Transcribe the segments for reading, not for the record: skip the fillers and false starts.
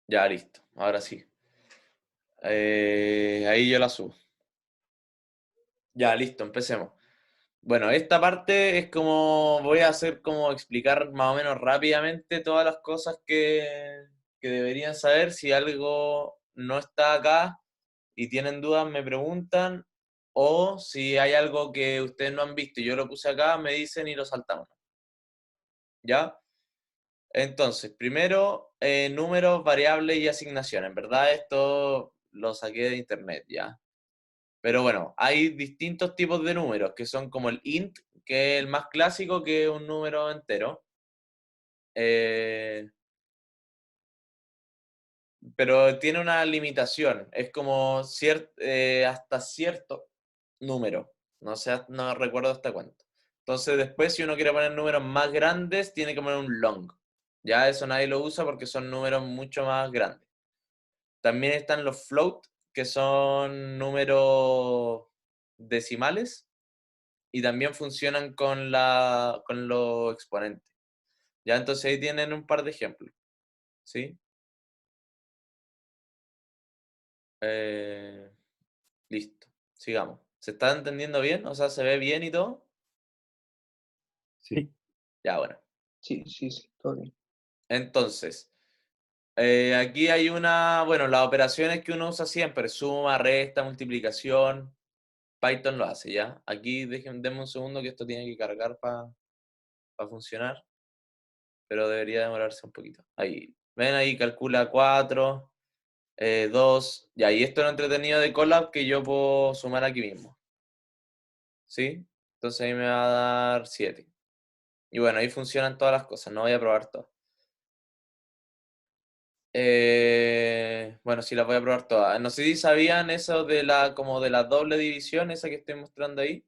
Ya, listo. Ahora sí. Ahí yo la subo. Ya, listo, empecemos. Bueno, esta parte es como, voy a hacer como explicar más o menos rápidamente todas las cosas que deberían saber. Si algo no está acá y tienen dudas, me preguntan. O si hay algo que ustedes no han visto y yo lo puse acá, me dicen y lo saltamos. ¿Ya? Entonces, primero, números, variables y asignaciones. En verdad, esto lo saqué de internet, ¿ya? Pero bueno, hay distintos tipos de números, que son como el int, que es el más clásico, que es un número entero. Eh, pero tiene una limitación. Es como hasta cierto número. No sé, no recuerdo hasta cuánto. Entonces, después, si uno quiere poner números más grandes, tiene que poner un long. Ya eso nadie lo usa porque son números mucho más grandes. También están los float, que son números decimales y también funcionan con los exponentes. Ya, entonces ahí tienen un par de ejemplos, ¿sí? Eh, listo, sigamos. ¿Se está entendiendo bien? O sea, ¿se ve bien y todo? Sí. Ya, bueno. Sí, sí, sí, todo bien. Entonces, aquí hay bueno, las operaciones que uno usa siempre, suma, resta, multiplicación, Python lo hace, ¿ya? Aquí denme un segundo que esto tiene que cargar para funcionar, pero debería demorarse un poquito. Ahí, ven ahí, calcula 4, 2, ya, y esto es lo entretenido de Colab que yo puedo sumar aquí mismo, ¿sí? Entonces ahí me va a dar 7. Y bueno, ahí funcionan todas las cosas, no voy a probar todas. Bueno, sí las voy a probar todas. No sé si sabían eso de como de la doble división, esa que estoy mostrando ahí.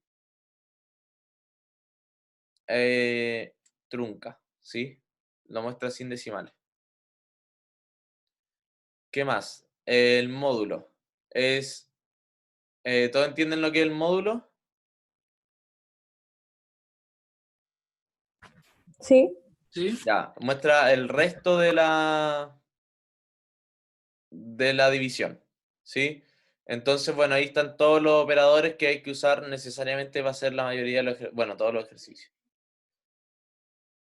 Eh, Trunca, ¿sí? Lo muestra sin decimales. ¿Qué más? El módulo. ¿Todos entienden lo que es el módulo? Sí, Sí. Ya, muestra el resto de la división, ¿sí? Entonces, bueno, ahí están todos los operadores que hay que usar necesariamente va a ser la mayoría de bueno, todos los ejercicios.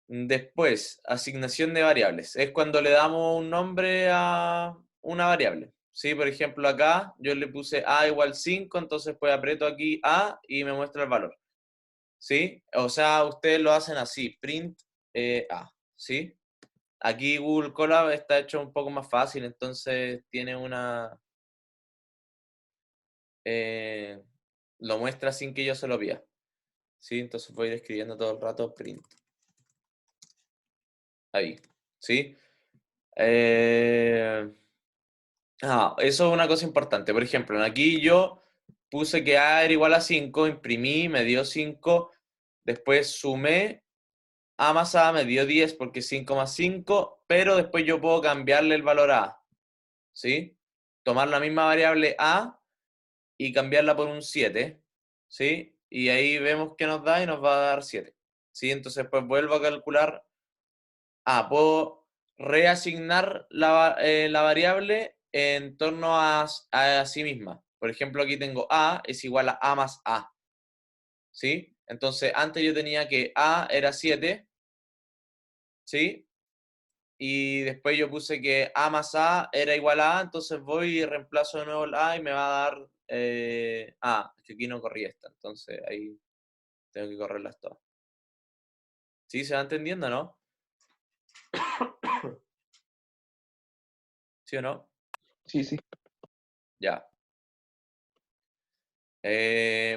Después, asignación de variables. Es cuando le damos un nombre a una variable. ¿Sí? Por ejemplo, acá yo le puse a igual 5, entonces pues aprieto aquí a y me muestra el valor. ¿Sí? O sea, ustedes lo hacen así, print a. ¿Sí? Aquí Google Colab está hecho un poco más fácil, entonces tiene eh, lo muestra sin que yo se lo pida. ¿Sí? Entonces voy a ir escribiendo todo el rato print. Ahí. ¿Sí? Eh, eso es una cosa importante. Por ejemplo, aquí yo puse que A era igual a 5, imprimí, me dio 5, después sumé, A más A me dio 10 porque 5 más 5, pero después yo puedo cambiarle el valor a A, ¿sí? Tomar la misma variable A y cambiarla por un 7, ¿sí? Y ahí vemos qué nos da y nos va a dar 7, ¿sí? Entonces pues vuelvo a calcular, puedo reasignar la variable en torno a sí misma. Por ejemplo, aquí tengo A es igual a A más A, ¿sí? Entonces antes yo tenía que A era 7, ¿sí? Y después yo puse que A más A era igual a A, entonces voy y reemplazo de nuevo el A y me va a dar es que aquí no corrí esta, entonces ahí tengo que correrlas todas. ¿Sí? ¿Se va entendiendo, no? ¿Sí o no? Sí, sí. Ya.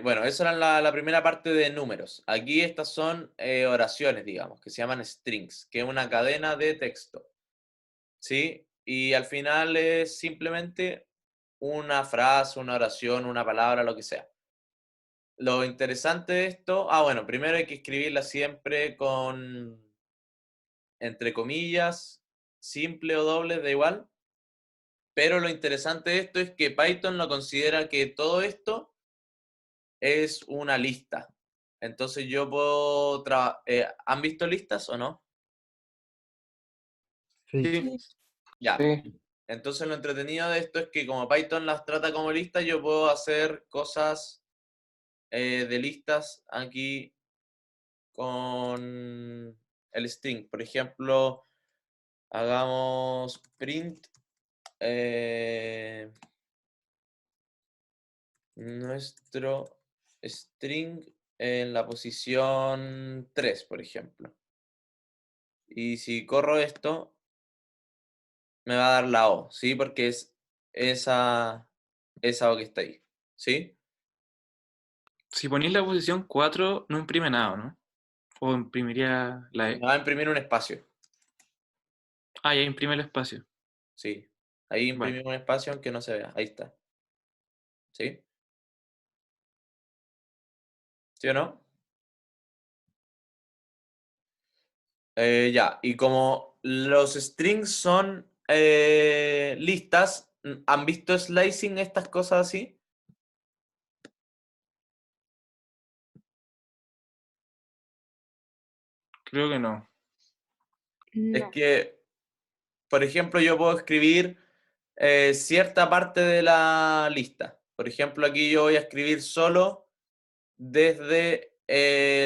Bueno, esa era la primera parte de números. Aquí estas son oraciones, digamos, que se llaman strings, que es una cadena de texto, ¿sí? Y al final es simplemente una frase, una oración, una palabra, lo que sea. Lo interesante de esto, bueno, primero hay que escribirla siempre con, entre comillas, simple o doble, da igual. Pero lo interesante de esto es que Python lo considera que todo esto es una lista. Entonces yo puedo ¿han visto listas o no? Sí. sí. Ya. Sí. Entonces lo entretenido de esto es que como Python las trata como listas, yo puedo hacer cosas de listas aquí con el string. Por ejemplo, hagamos print nuestro string en la posición 3, por ejemplo. Y si corro esto, me va a dar la O, ¿sí? Porque es esa O que está ahí, ¿sí? Si ponéis la posición 4 no imprime nada, ¿no? O imprimiría la Me E. va a imprimir un espacio, Ah, ya imprime el espacio. sí. Ahí Vale. imprimimos un espacio aunque no se vea, ahí está, ¿sí? ¿Sí o no? Ya, y como los strings son listas, ¿han visto slicing, estas cosas así? Creo que no. Es No. que, por ejemplo, yo puedo escribir cierta parte de la lista. Por ejemplo, aquí yo voy a escribir solo desde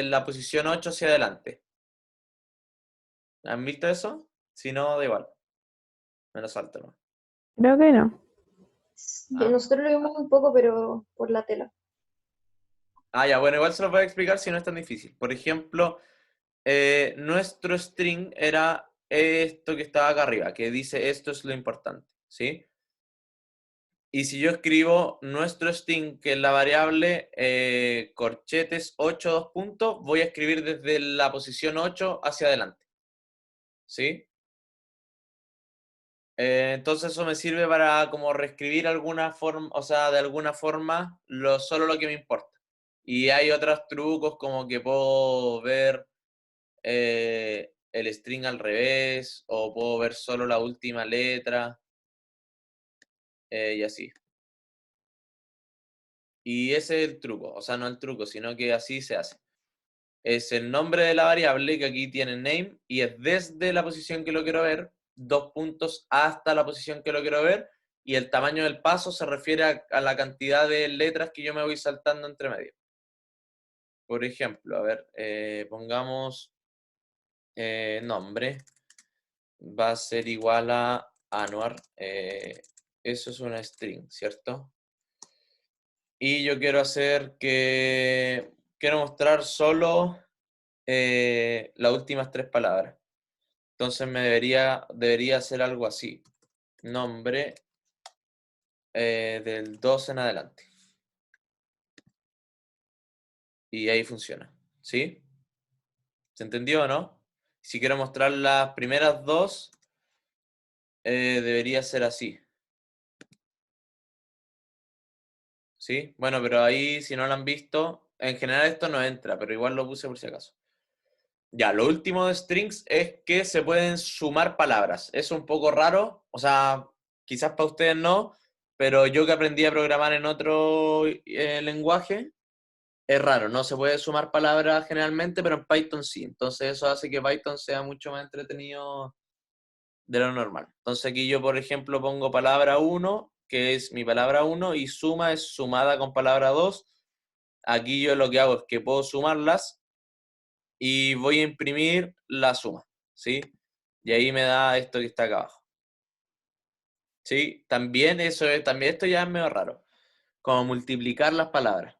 la posición 8 hacia adelante. ¿Han visto eso? Si no, da igual. Me lo salto, ¿no? Creo que no. Sí, ¿Ah? nosotros lo vimos un poco, pero por la tela. Ya, bueno, igual se los voy a explicar si no es tan difícil. Por ejemplo, nuestro string era esto que estaba acá arriba, que dice esto es lo importante, ¿sí? Y si yo escribo nuestro string, que es la variable corchetes 8 2 puntos, voy a escribir desde la posición 8 hacia adelante, ¿sí? Entonces eso me sirve para como reescribir alguna forma, o sea, de alguna forma, solo lo que me importa. Y hay otros trucos como que puedo ver el string al revés, o puedo ver solo la última letra, y así. Y ese es el truco, o sea, no el truco, sino que así se hace. Es el nombre de la variable, que aquí tiene name, y es desde la posición que lo quiero ver, 2 puntos hasta la posición que lo quiero ver, y el tamaño del paso se refiere a la cantidad de letras que yo me voy saltando entre medio. Por ejemplo, a ver, pongamos nombre, va a ser igual a Anuar, eso es una string, ¿cierto? Y yo quiero quiero mostrar solo las últimas 3 palabras. Entonces debería ser algo así. Nombre del 2 en adelante. Y ahí funciona. ¿Sí? ¿Se entendió o no? Si quiero mostrar las primeras dos, debería ser así. ¿Sí? Bueno, pero ahí si no lo han visto, en general esto no entra, pero igual lo puse por si acaso. Ya, lo último de strings es que se pueden sumar palabras. Es un poco raro, o sea, quizás para ustedes no, pero yo que aprendí a programar en otro lenguaje, es raro, no se puede sumar palabras generalmente, pero en Python sí. Entonces eso hace que Python sea mucho más entretenido de lo normal. Entonces aquí yo, por ejemplo, pongo palabra 1, que es mi palabra 1, y suma es sumada con palabra 2. Aquí yo lo que hago es que puedo sumarlas y voy a imprimir la suma, ¿sí? Y ahí me da esto que está acá abajo. ¿Sí? También también esto ya es medio raro. Como multiplicar las palabras.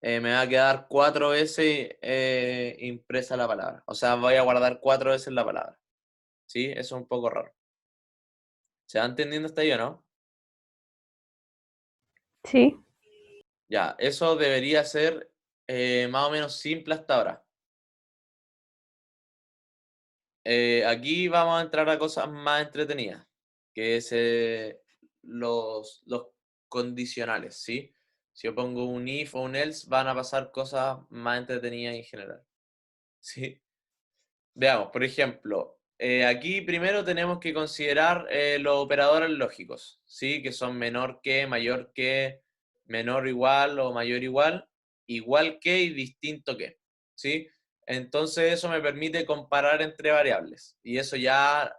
Me va a quedar 4 veces impresa la palabra. O sea, voy a guardar 4 veces la palabra. ¿Sí? Eso es un poco raro. ¿Se va entendiendo hasta ahí o no? Sí. Ya, eso debería ser más o menos simple hasta ahora. Aquí vamos a entrar a cosas más entretenidas, que es los condicionales, ¿sí? Si yo pongo un if o un else, van a pasar cosas más entretenidas en general, ¿sí? Veamos, por ejemplo, aquí primero tenemos que considerar los operadores lógicos, ¿sí? Que son menor que, mayor que, menor igual o mayor igual que y distinto que, ¿sí? Entonces eso me permite comparar entre variables y eso ya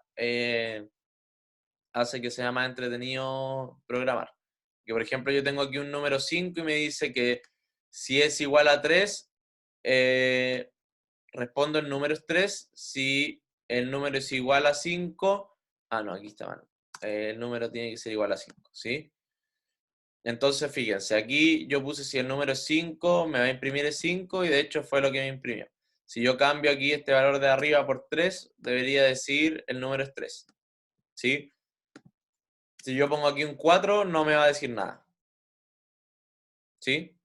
hace que sea más entretenido programar. Que por ejemplo yo tengo aquí un número 5 y me dice que si es igual a 3, respondo el número es 3. Si el número es igual a 5, no, aquí está mal. El número tiene que ser igual a 5, ¿sí? Entonces, fíjense, aquí yo puse si el número es 5, me va a imprimir el 5 y de hecho fue lo que me imprimió. Si yo cambio aquí este valor de arriba por 3, debería decir el número es 3, ¿sí? Si yo pongo aquí un 4, no me va a decir nada, ¿sí?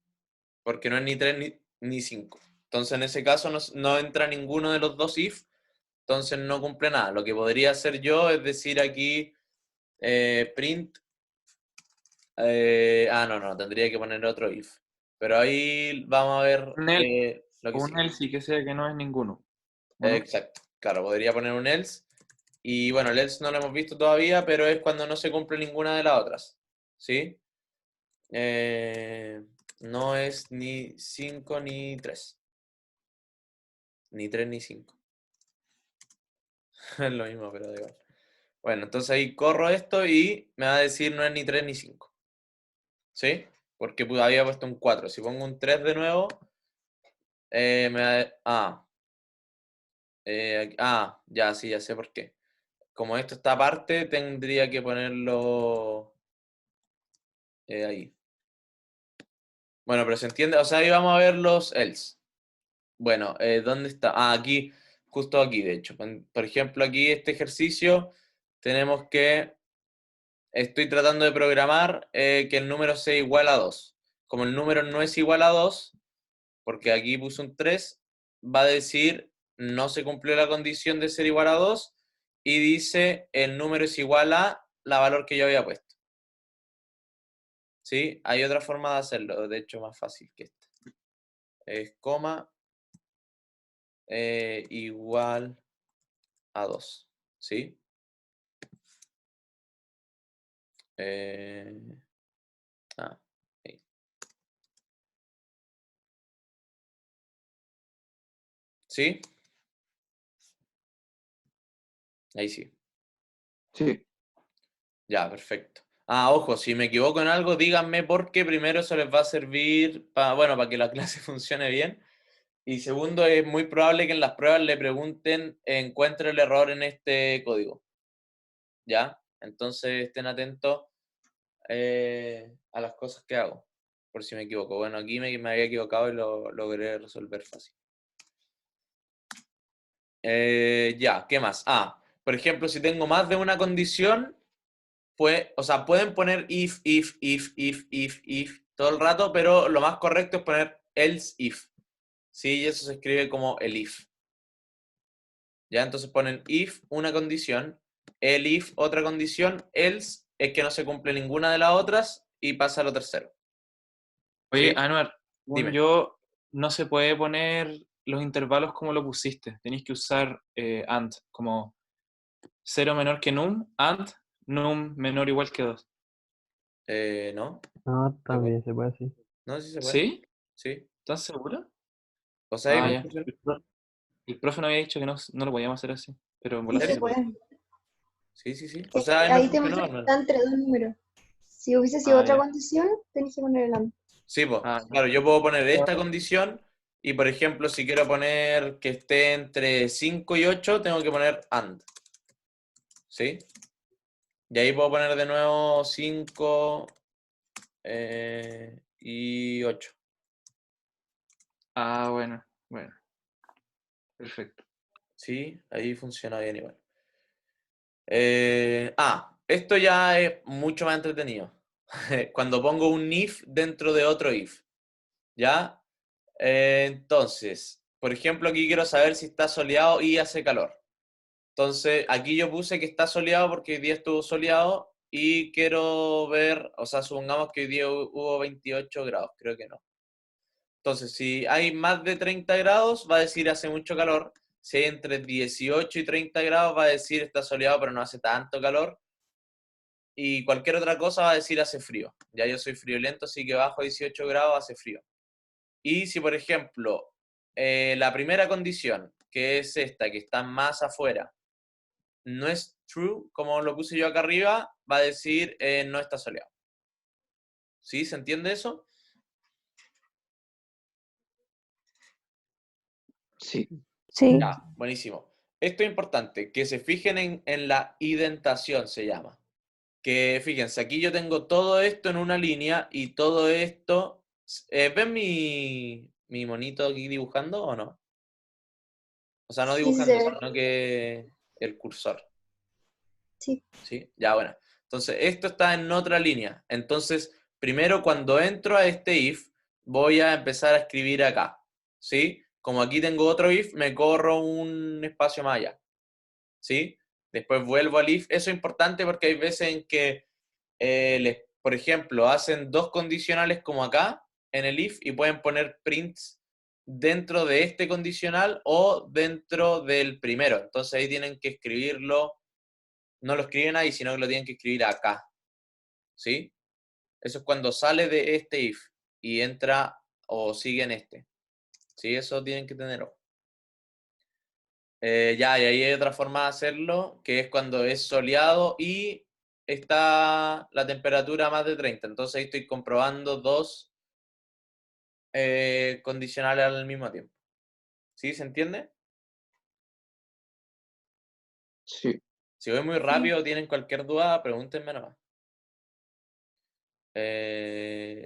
Porque no es ni 3 ni 5. Entonces, en ese caso no entra ninguno de los dos if, entonces no cumple nada. Lo que podría hacer yo es decir aquí print. No, tendría que poner otro if. Pero ahí vamos a ver Un else, lo que o un sigue. else y que sea que no es ninguno. ¿O no? Exacto. Claro, podría poner un else. Y bueno, el else no lo hemos visto todavía, pero es cuando no se cumple ninguna de las otras. ¿Sí? No es ni 5 ni 3. Ni 3 ni 5. Es lo mismo, pero da igual. Bueno, entonces ahí corro esto y me va a decir no es ni 3 ni 5. ¿Sí? Porque había puesto un 4. Si pongo un 3 de nuevo, me va a... ya, sí, ya sé por qué. Como esto está aparte, tendría que ponerlo ahí. Bueno, pero se entiende. O sea, ahí vamos a ver los else. Bueno, ¿dónde está? Aquí, justo aquí, de hecho. Por ejemplo, aquí este ejercicio tenemos que... Estoy tratando de programar que el número sea igual a 2. Como el número no es igual a 2, porque aquí puse un 3, va a decir no se cumplió la condición de ser igual a 2 y dice el número es igual a la valor que yo había puesto. ¿Sí? Hay otra forma de hacerlo, de hecho más fácil que esta. Es coma igual a 2. ¿Sí? Eh, ahí. ¿Sí? Ahí sí. Sí. Ya, perfecto. Ojo, si me equivoco en algo, díganme porque primero eso les va a servir para que la clase funcione bien. Y segundo, es muy probable que en las pruebas le pregunten, encuentre el error en este código. ¿Ya? Entonces estén atentos a las cosas que hago, por si me equivoco. Bueno, aquí me había equivocado y lo logré resolver fácil. Ya, ¿qué más? Por ejemplo, si tengo más de una condición, pues, o sea, pueden poner if todo el rato, pero lo más correcto es poner else if. Sí, y eso se escribe como el if. Ya, entonces ponen if una condición, el if otra condición, else es que no se cumple ninguna de las otras y pasa a lo tercero. Oye, ¿Sí? Anuar, según Dime. yo, no se puede poner los intervalos como lo pusiste. Tenéis que usar AND, como 0 menor que num, AND, num menor o igual que 2. No, No, ¿se puede? también se puede así. No, sí se puede. ¿Sí? Sí. ¿Estás seguro? O sea, igual Ya. funciona. El profe no había dicho que no lo podíamos hacer así, pero en ¿En Sí volar sí se se serio? puede. puede. Sí, sí, sí. O Sí, sea, no ahí te funcionó, muestra que ¿no? está entre dos números. Si hubiese sido otra Ya. condición, tenés que poner el AND. Sí, pues. Ya. Claro, yo puedo poner esta condición y, por ejemplo, si quiero poner que esté entre 5 y 8, tengo que poner AND. ¿Sí? Y ahí puedo poner de nuevo 5 y 8. Bueno, bueno, perfecto. ¿Sí? Ahí funciona bien igual. Esto ya es mucho más entretenido. Cuando pongo un if dentro de otro if. ¿Ya? Entonces, por ejemplo, aquí quiero saber si está soleado y hace calor. Entonces, aquí yo puse que está soleado porque hoy día estuvo soleado y quiero ver, o sea, supongamos que hoy día hubo 28 grados, creo que no. Entonces, si hay más de 30 grados, va a decir hace mucho calor. Si hay entre 18 y 30 grados, va a decir está soleado, pero no hace tanto calor. Y cualquier otra cosa va a decir hace frío. Ya yo soy friolento, así que bajo 18 grados hace frío. Y si, por ejemplo, la primera condición, que es esta, que está más afuera, no es true, como lo puse yo acá arriba, va a decir no está soleado. ¿Sí? ¿Se entiende eso? Sí. Sí. Ya, buenísimo. Esto es importante, que se fijen en la indentación, se llama. Que fíjense, aquí yo tengo todo esto en una línea y todo esto... ¿ven mi monito aquí dibujando o no? O sea, no Sí, sí dibujando, se ve. sino que el cursor. Sí. ¿Sí? Ya, bueno. Entonces, esto está en otra línea. Entonces, primero cuando entro a este if, voy a empezar a escribir acá. ¿Sí? Como aquí tengo otro if, me corro un espacio más allá. ¿Sí? Después vuelvo al if. Eso es importante porque hay veces en que, por ejemplo, hacen dos condicionales como acá en el if y pueden poner prints dentro de este condicional o dentro del primero. Entonces ahí tienen que escribirlo, no lo escriben ahí, sino que lo tienen que escribir acá. ¿Sí? Eso es cuando sale de este if y entra o sigue en este. ¿Sí? Eso tienen que tener ojo. Ya, y ahí hay otra forma de hacerlo, que es cuando es soleado y está la temperatura más de 30. Entonces ahí estoy comprobando dos condicionales al mismo tiempo. ¿Sí? ¿Se entiende? Sí. Si voy muy rápido o tienen cualquier duda, pregúntenme nomás.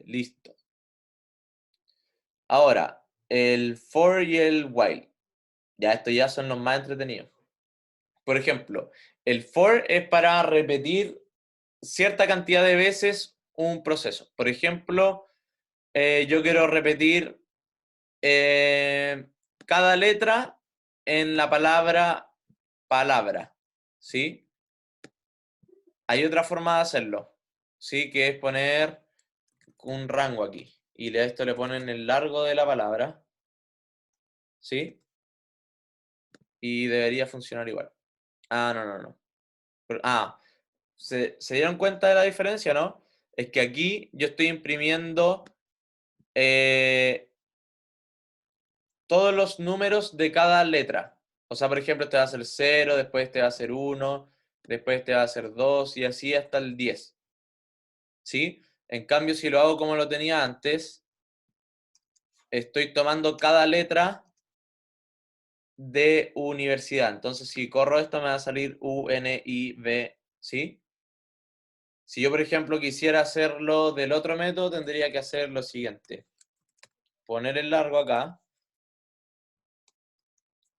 Listo. Ahora, el for y el while. Ya, estos ya son los más entretenidos. Por ejemplo, el for es para repetir cierta cantidad de veces un proceso. Por ejemplo, yo quiero repetir cada letra en la palabra palabra, ¿sí? Hay otra forma de hacerlo, ¿sí? Que es poner un rango aquí. Y a esto le ponen el largo de la palabra, ¿sí? Y debería funcionar igual. Ah, no, no, no. ¿Se dieron cuenta de la diferencia, no? Es que aquí yo estoy imprimiendo todos los números de cada letra. O sea, por ejemplo, este va a ser 0, después este va a ser 1, después este va a ser 2 y así hasta el 10. ¿Sí? En cambio, si lo hago como lo tenía antes, estoy tomando cada letra de universidad. Entonces, si corro esto, me va a salir U, N, I, V, ¿sí? Si yo, por ejemplo, quisiera hacerlo del otro método, tendría que hacer lo siguiente. Poner el largo acá.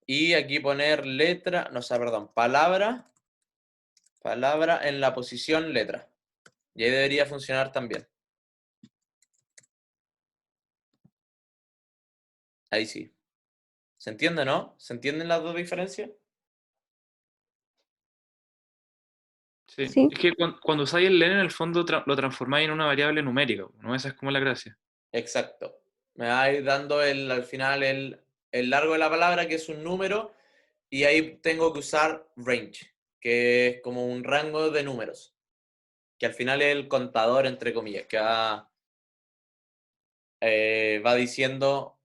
Y aquí poner letra, no sé, perdón, palabra en la posición letra. Y ahí debería funcionar también. Ahí sí. ¿Se entiende, no? ¿Se entienden las dos diferencias? Sí. Sí. Es que cuando usáis el len, en el fondo lo transformáis en una variable numérica, ¿no? Esa es como la gracia. Exacto. Me va a ir dando al final el largo de la palabra, que es un número, y ahí tengo que usar range, que es como un rango de números, que al final es el contador, entre comillas, que va diciendo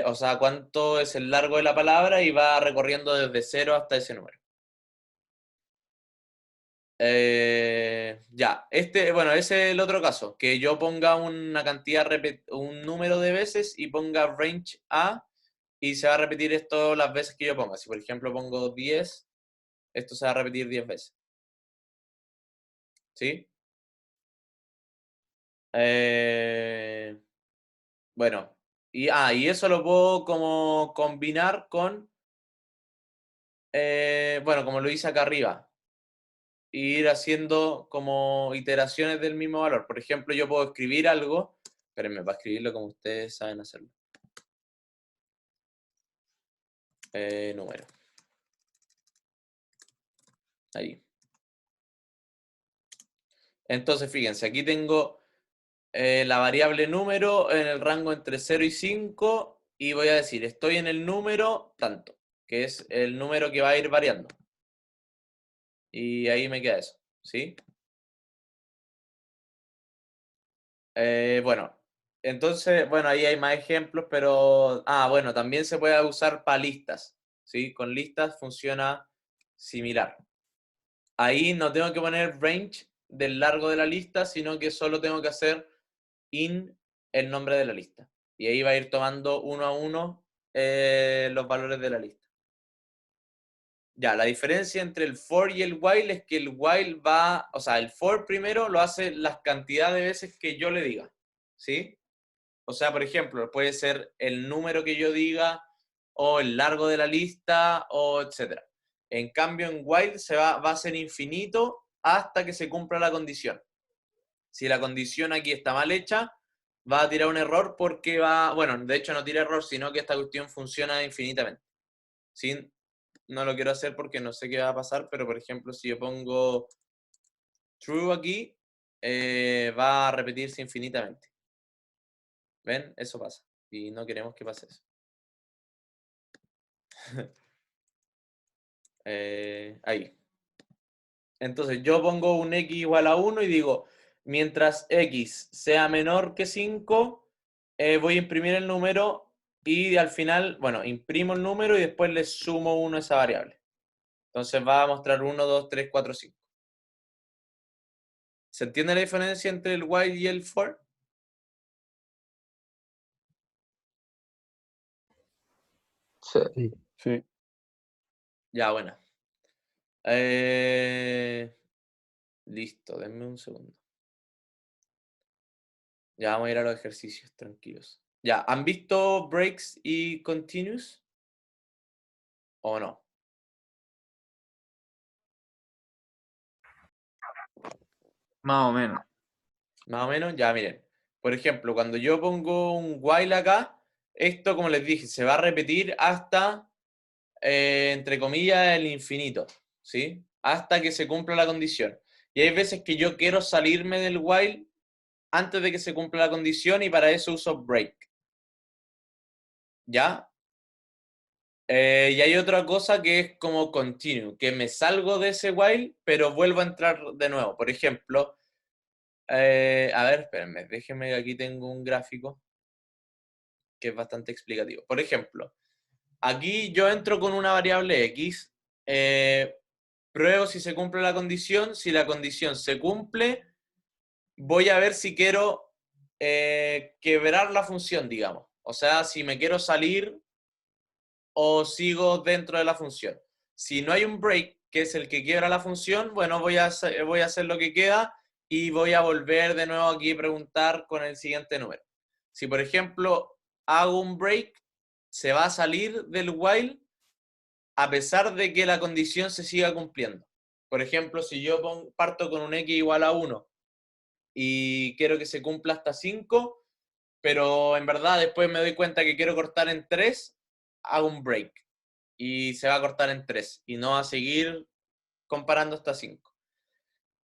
o sea, cuánto es el largo de la palabra y va recorriendo desde 0 hasta ese número. Ya, bueno, ese es el otro caso, que yo ponga una cantidad, un número de veces y ponga range A y se va a repetir esto las veces que yo ponga. Si por ejemplo pongo 10, esto se va a repetir 10 veces. ¿Sí? Bueno, y eso lo puedo como combinar con, bueno, como lo hice acá arriba, ir haciendo como iteraciones del mismo valor. Por ejemplo, yo puedo escribir algo, espérenme, para escribirlo como ustedes saben hacerlo. Número. Ahí. Entonces, fíjense, aquí tengo la variable número en el rango entre 0 y 5 y voy a decir, estoy en el número tanto, que es el número que va a ir variando. Y ahí me queda eso, ¿sí? Bueno, entonces, bueno, ahí hay más ejemplos, pero, bueno, también se puede usar para listas, ¿sí? Con listas funciona similar. Ahí no tengo que poner range del largo de la lista, sino que solo tengo que hacer in el nombre de la lista. Y ahí va a ir tomando uno a uno los valores de la lista. Ya, la diferencia entre el for y el while es que el while va, o sea, el for primero lo hace las cantidades de veces que yo le diga, ¿sí? O sea, por ejemplo, puede ser el número que yo diga, o el largo de la lista, o etcétera. En cambio, en while va a ser infinito hasta que se cumpla la condición. Si la condición aquí está mal hecha, va a tirar un error porque bueno, de hecho no tira error, sino que esta cuestión funciona infinitamente. ¿Sí? No lo quiero hacer porque no sé qué va a pasar, pero por ejemplo, si yo pongo true aquí, va a repetirse infinitamente. ¿Ven? Eso pasa. Y no queremos que pase eso. Ahí. Entonces yo pongo un x igual a 1 y digo, mientras x sea menor que 5, voy a imprimir el número y al final, bueno, imprimo el número y después le sumo 1 a esa variable. Entonces va a mostrar 1, 2, 3, 4, 5. ¿Se entiende la diferencia entre el while y el for? Sí. Sí. Sí. Ya, bueno. Listo, denme un segundo. Ya vamos a ir a los ejercicios, tranquilos. Ya, ¿han visto breaks y continuous? ¿O no? Más o menos. Más o menos, ya miren. Por ejemplo, cuando yo pongo un while acá, esto, como les dije, se va a repetir hasta, entre comillas, el infinito, ¿sí? Hasta que se cumpla la condición. Y hay veces que yo quiero salirme del while antes de que se cumpla la condición y para eso uso break. ¿Ya? Y hay otra cosa que es como continue, que me salgo de ese while, pero vuelvo a entrar de nuevo. Por ejemplo, a ver, espérenme, déjenme que aquí tengo un gráfico que es bastante explicativo. Por ejemplo, aquí yo entro con una variable x, pruebo si se cumple la condición, si la condición se cumple, voy a ver si quiero quebrar la función, digamos. O sea, si me quiero salir o sigo dentro de la función. Si no hay un break, que es el que quiebra la función, bueno, voy a hacer lo que queda y voy a volver de nuevo aquí a preguntar con el siguiente número. Si, por ejemplo, hago un break, se va a salir del while a pesar de que la condición se siga cumpliendo. Por ejemplo, si yo parto con un x igual a 1 y quiero que se cumpla hasta 5, pero en verdad después me doy cuenta que quiero cortar en 3, hago un break y se va a cortar en 3 y no va a seguir comparando hasta 5.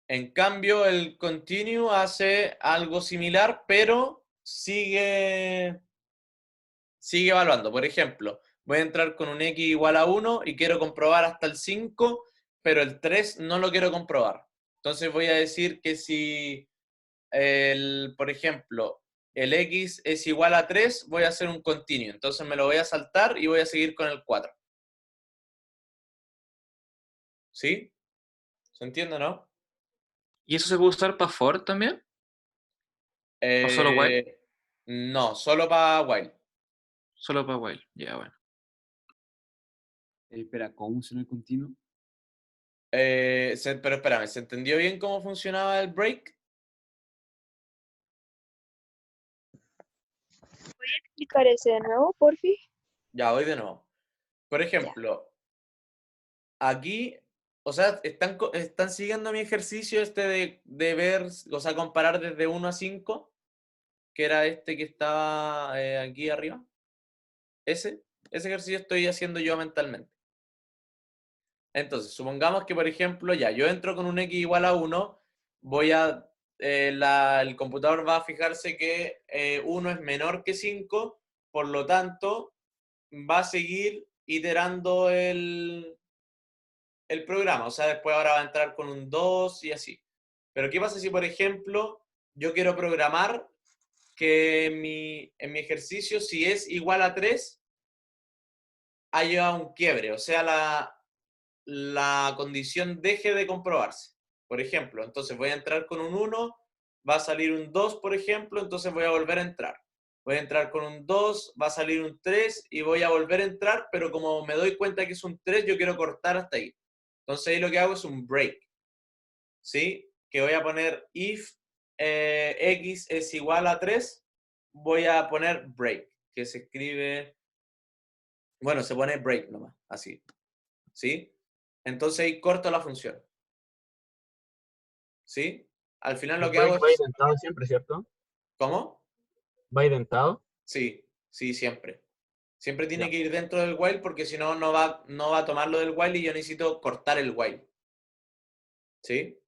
En cambio, el continue hace algo similar, pero sigue evaluando. Por ejemplo, voy a entrar con un x igual a 1 y quiero comprobar hasta el 5, pero el 3 no lo quiero comprobar. Entonces voy a decir que si, por ejemplo, el x es igual a 3, voy a hacer un continuo. Entonces me lo voy a saltar y voy a seguir con el 4. ¿Sí? ¿Se entiende, no? ¿Y eso se puede usar para for también? ¿O solo while? No, solo para while. Solo para while. Ya, bueno. Espera, ¿cómo funciona el continuo? Pero espérame, ¿se entendió bien cómo funcionaba el break? Explicar ese de nuevo, porfi. Ya, voy de nuevo. Por ejemplo, aquí, o sea, están siguiendo mi ejercicio de ver, o sea, comparar desde 1 a 5, que era este que estaba aquí arriba. Ese ejercicio estoy haciendo yo mentalmente. Entonces, supongamos que, por ejemplo, ya, yo entro con un x igual a 1, el computador va a fijarse que 1 es menor que 5, por lo tanto, va a seguir iterando el programa. O sea, después ahora va a entrar con un 2 y así. Pero ¿qué pasa si, por ejemplo, yo quiero programar que en mi ejercicio, si es igual a 3, haya un quiebre? O sea, la condición deje de comprobarse. Por ejemplo, entonces voy a entrar con un 1, va a salir un 2, por ejemplo, entonces voy a volver a entrar. Voy a entrar con un 2, va a salir un 3 y voy a volver a entrar, pero como me doy cuenta que es un 3, yo quiero cortar hasta ahí. Entonces ahí lo que hago es un break. ¿Sí? Que voy a poner if x es igual a 3, voy a poner break, que se escribe, bueno, se pone break nomás, así. ¿Sí? Entonces ahí corto la función. ¿Sí? Al final lo que hago Va es... identado siempre, ¿cierto? ¿Cómo? Va identado. Sí, sí, siempre. Siempre tiene Ya. que ir dentro del while porque si no, no va a tomar lo del while y yo necesito cortar el while. ¿Sí?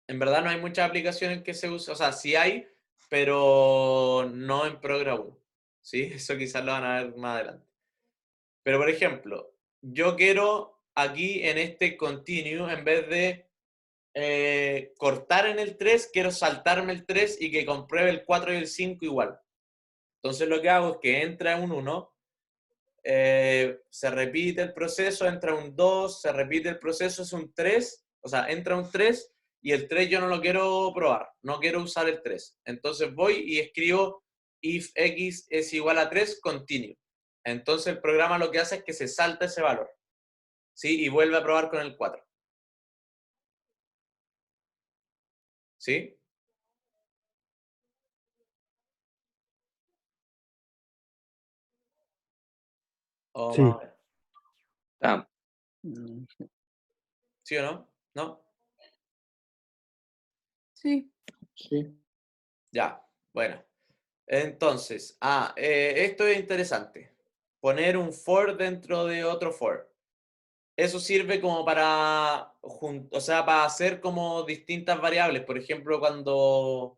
En verdad no hay muchas aplicaciones que se usen, o sea, sí hay, pero no en Programa 1. ¿Sí? Eso quizás lo van a ver más adelante. Pero, por ejemplo, yo quiero aquí en este continue, en vez de cortar en el 3, quiero saltarme el 3 y que compruebe el 4 y el 5 igual. Entonces lo que hago es que entra un 1, se repite el proceso, entra un 2, se repite el proceso, es un 3, o sea, entra un 3 y el 3 yo no lo quiero probar, no quiero usar el 3. Entonces voy y escribo if x es igual a 3, continue. Entonces el programa lo que hace es que se salta ese valor, ¿sí? Y vuelve a probar con el 4. ¿Sí? O Sí. más o menos. Ah, ¿Sí o no? ¿No? Sí. sí. Ya, bueno. Entonces, esto es interesante. Poner un for dentro de otro for. Eso sirve como para, o sea, para hacer como distintas variables. Por ejemplo, cuando...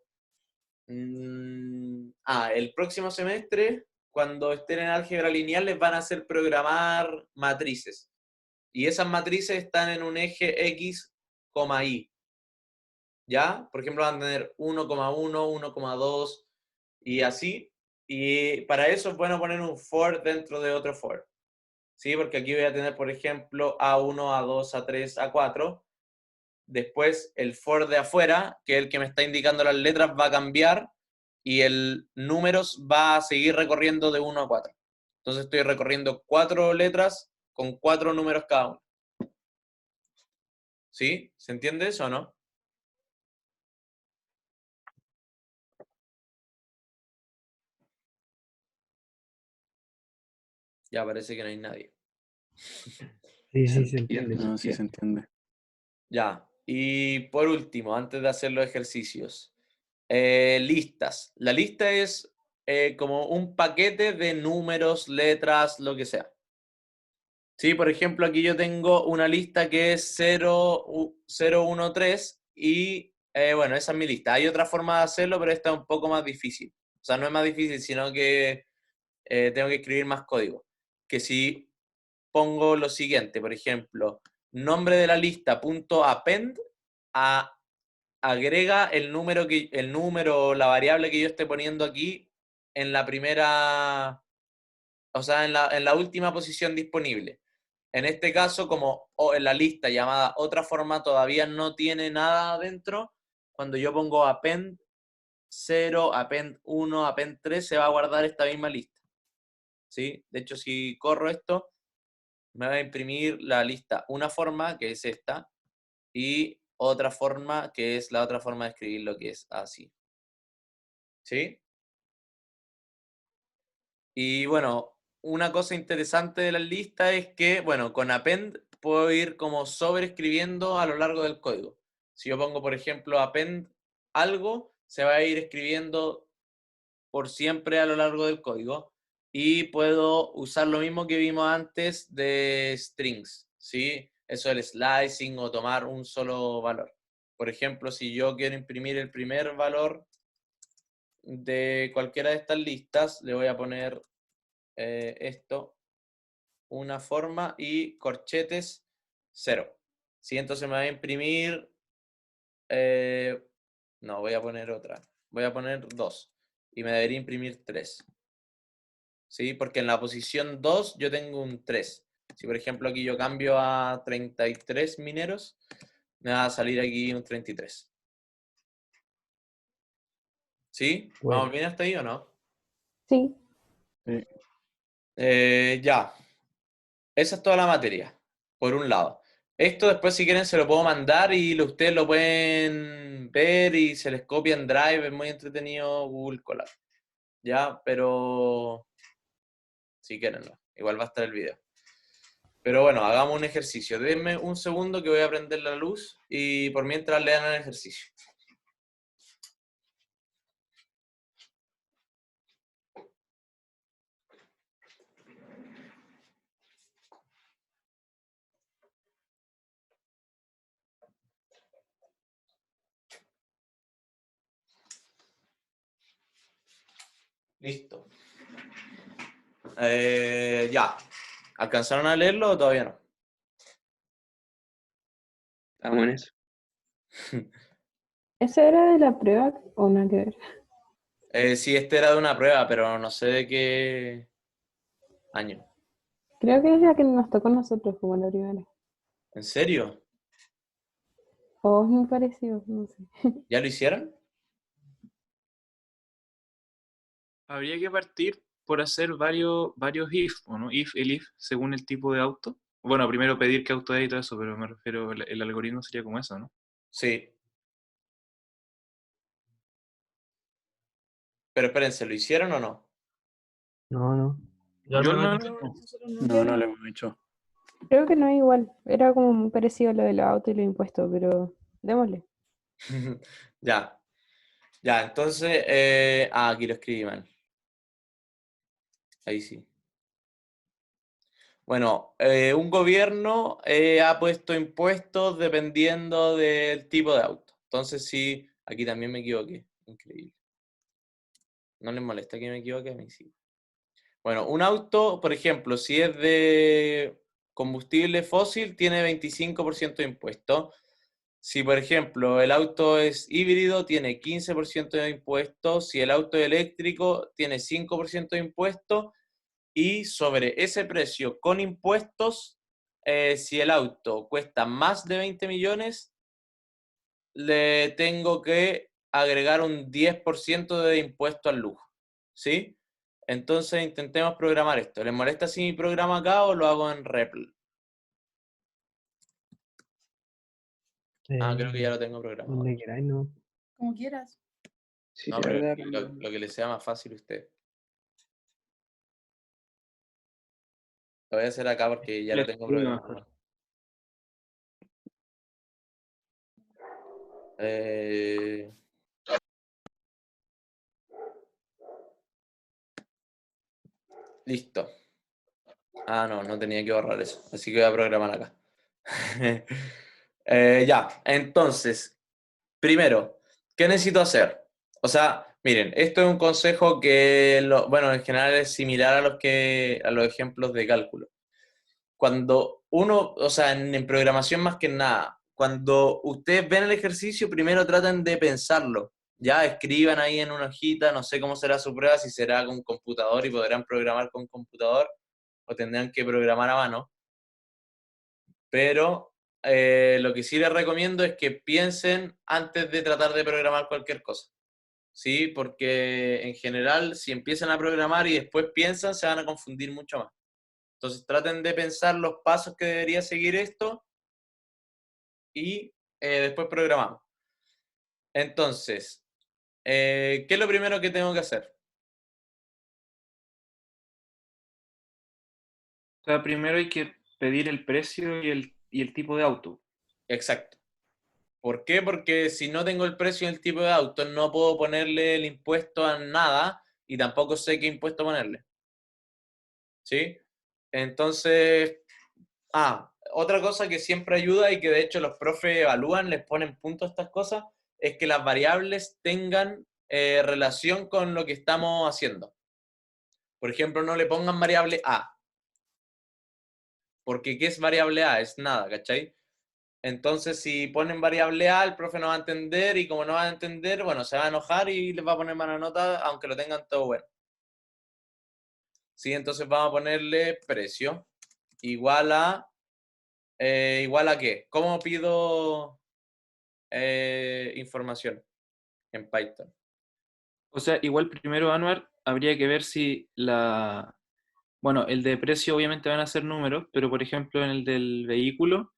el próximo semestre, cuando estén en álgebra lineal, les van a hacer programar matrices. Y esas matrices están en un eje X, Y. ¿Ya? Por ejemplo, van a tener 1,1, 1,2 y así. Y para eso es bueno poner un for dentro de otro for. ¿Sí? Porque aquí voy a tener, por ejemplo, A1, A2, A3, A4. Después el for de afuera, que es el que me está indicando las letras, va a cambiar y el números va a seguir recorriendo de 1 a 4. Entonces estoy recorriendo 4 letras con 4 números cada uno. ¿Sí? ¿Se entiende eso o no? Ya parece que no hay nadie. Sí, sí, se entiende. No, sí Bien. se entiende. Ya. Y por último, antes de hacer los ejercicios, listas. La lista es como un paquete de números, letras, lo que sea. Sí, por ejemplo, aquí yo tengo una lista que es 013 y bueno, esa es mi lista. Hay otra forma de hacerlo, pero esta es un poco más difícil. O sea, no es más difícil, sino que tengo que escribir más código. Que si pongo lo siguiente, por ejemplo, nombre de la lista punto append, agrega el número, la variable que yo esté poniendo aquí en la primera, o sea, en la última posición disponible. En este caso, como en la lista llamada otra forma todavía no tiene nada adentro, cuando yo pongo append 0, append 1, append 3, se va a guardar esta misma lista. ¿Sí? De hecho, si corro esto, me va a imprimir la lista una forma, que es esta, y otra forma, que es la otra forma de escribir lo que es así. ¿Sí? Y bueno, una cosa interesante de la lista es que, bueno, con append puedo ir como sobreescribiendo a lo largo del código. Si yo pongo, por ejemplo, append algo, se va a ir escribiendo por siempre a lo largo del código. Y puedo usar lo mismo que vimos antes de strings, ¿sí? Eso del slicing o tomar un solo valor. Por ejemplo, si yo quiero imprimir el primer valor de cualquiera de estas listas, le voy a poner esto, una forma y corchetes 0. ¿Sí? Entonces me va a imprimir, no, voy a poner otra. Voy a poner 2 y me debería imprimir 3. ¿Sí? Porque en la posición 2 yo tengo un 3. Si por ejemplo aquí yo cambio a 33 mineros, me va a salir aquí un 33. ¿Sí? Bueno. ¿Vamos bien hasta ahí o no? Sí. Ya. Esa es toda la materia, por un lado. Esto después, si quieren, se lo puedo mandar y ustedes lo pueden ver y se les copia en Drive. Es muy entretenido Google Colab. Ya, pero si quieren, no. Igual va a estar el video. Pero bueno, hagamos un ejercicio. Denme un segundo que voy a prender la luz y por mientras lean el ejercicio. Listo. Ya. ¿Alcanzaron a leerlo o todavía no? Estamos en eso. ¿Esa era de la prueba o nada que ver? Sí, este era de una prueba, pero no sé de qué año. Creo que es la que nos tocó a nosotros como la primera. ¿En serio? O es muy parecido, no sé. ¿Ya lo hicieron? Habría que partir por hacer varios if, ¿o no? If, el if, según el tipo de auto. Bueno, primero pedir qué auto es y todo eso, pero me refiero, el algoritmo sería como eso, ¿no? Sí. Pero espérense, ¿lo hicieron o no? No, no. Yo al Yo menos no, no. No, no lo hemos hecho. Creo que no es igual. Era como muy parecido a lo del auto y los impuestos, pero démosle. Ya. Ya, entonces, aquí lo escribí mal. Ahí sí. Bueno, un gobierno ha puesto impuestos dependiendo del tipo de auto. Entonces sí, aquí también me equivoqué. Increíble. ¿No les molesta que me equivoque? A mí sí. Bueno, un auto, por ejemplo, si es de combustible fósil, tiene 25% de impuesto. Si, por ejemplo, el auto es híbrido, tiene 15% de impuestos. Si el auto es eléctrico, tiene 5% de impuestos. Y sobre ese precio con impuestos, si el auto cuesta más de 20 millones, le tengo que agregar un 10% de impuesto al lujo. ¿Sí? Entonces intentemos programar esto. ¿Les molesta si mi programa acá o lo hago en REPL? Creo que ya lo tengo programado. Donde queráis, no. Como quieras. Sí, No, la pero verdad. lo que les sea más fácil a usted. Lo voy a hacer acá porque ya lo tengo programado. Listo. No tenía que borrar eso. Así que voy a programar acá. Ya, entonces, primero, ¿qué necesito hacer? O sea, miren, esto es un consejo que, bueno, en general es similar a los ejemplos de cálculo. Cuando uno, o sea, en programación más que nada, cuando ustedes ven el ejercicio, primero traten de pensarlo. Ya escriban ahí en una hojita, no sé cómo será su prueba, si será con computador y podrán programar con computador o tendrán que programar a mano. Pero lo que sí les recomiendo es que piensen antes de tratar de programar cualquier cosa. ¿Sí? Porque en general, si empiezan a programar y después piensan, se van a confundir mucho más. Entonces traten de pensar los pasos que debería seguir esto y después programamos. Entonces, ¿qué es lo primero que tengo que hacer? O sea, primero hay que pedir el precio y el tipo de auto. Exacto. ¿Por qué? Porque si no tengo el precio y el tipo de auto, no puedo ponerle el impuesto a nada y tampoco sé qué impuesto ponerle. ¿Sí? Entonces, otra cosa que siempre ayuda y que de hecho los profes evalúan, les ponen punto a estas cosas, es que las variables tengan relación con lo que estamos haciendo. Por ejemplo, no le pongan variable A, porque ¿qué es variable A? Es nada, ¿cachai? Entonces, si ponen variable A, el profe no va a entender y como no va a entender, bueno, se va a enojar y les va a poner mala nota, aunque lo tengan todo bueno. Sí, entonces vamos a ponerle precio. igual a ¿qué? ¿Cómo pido información en Python? O sea, igual primero, Anwar, habría que ver si bueno, el de precio obviamente van a ser números, pero por ejemplo en el del vehículo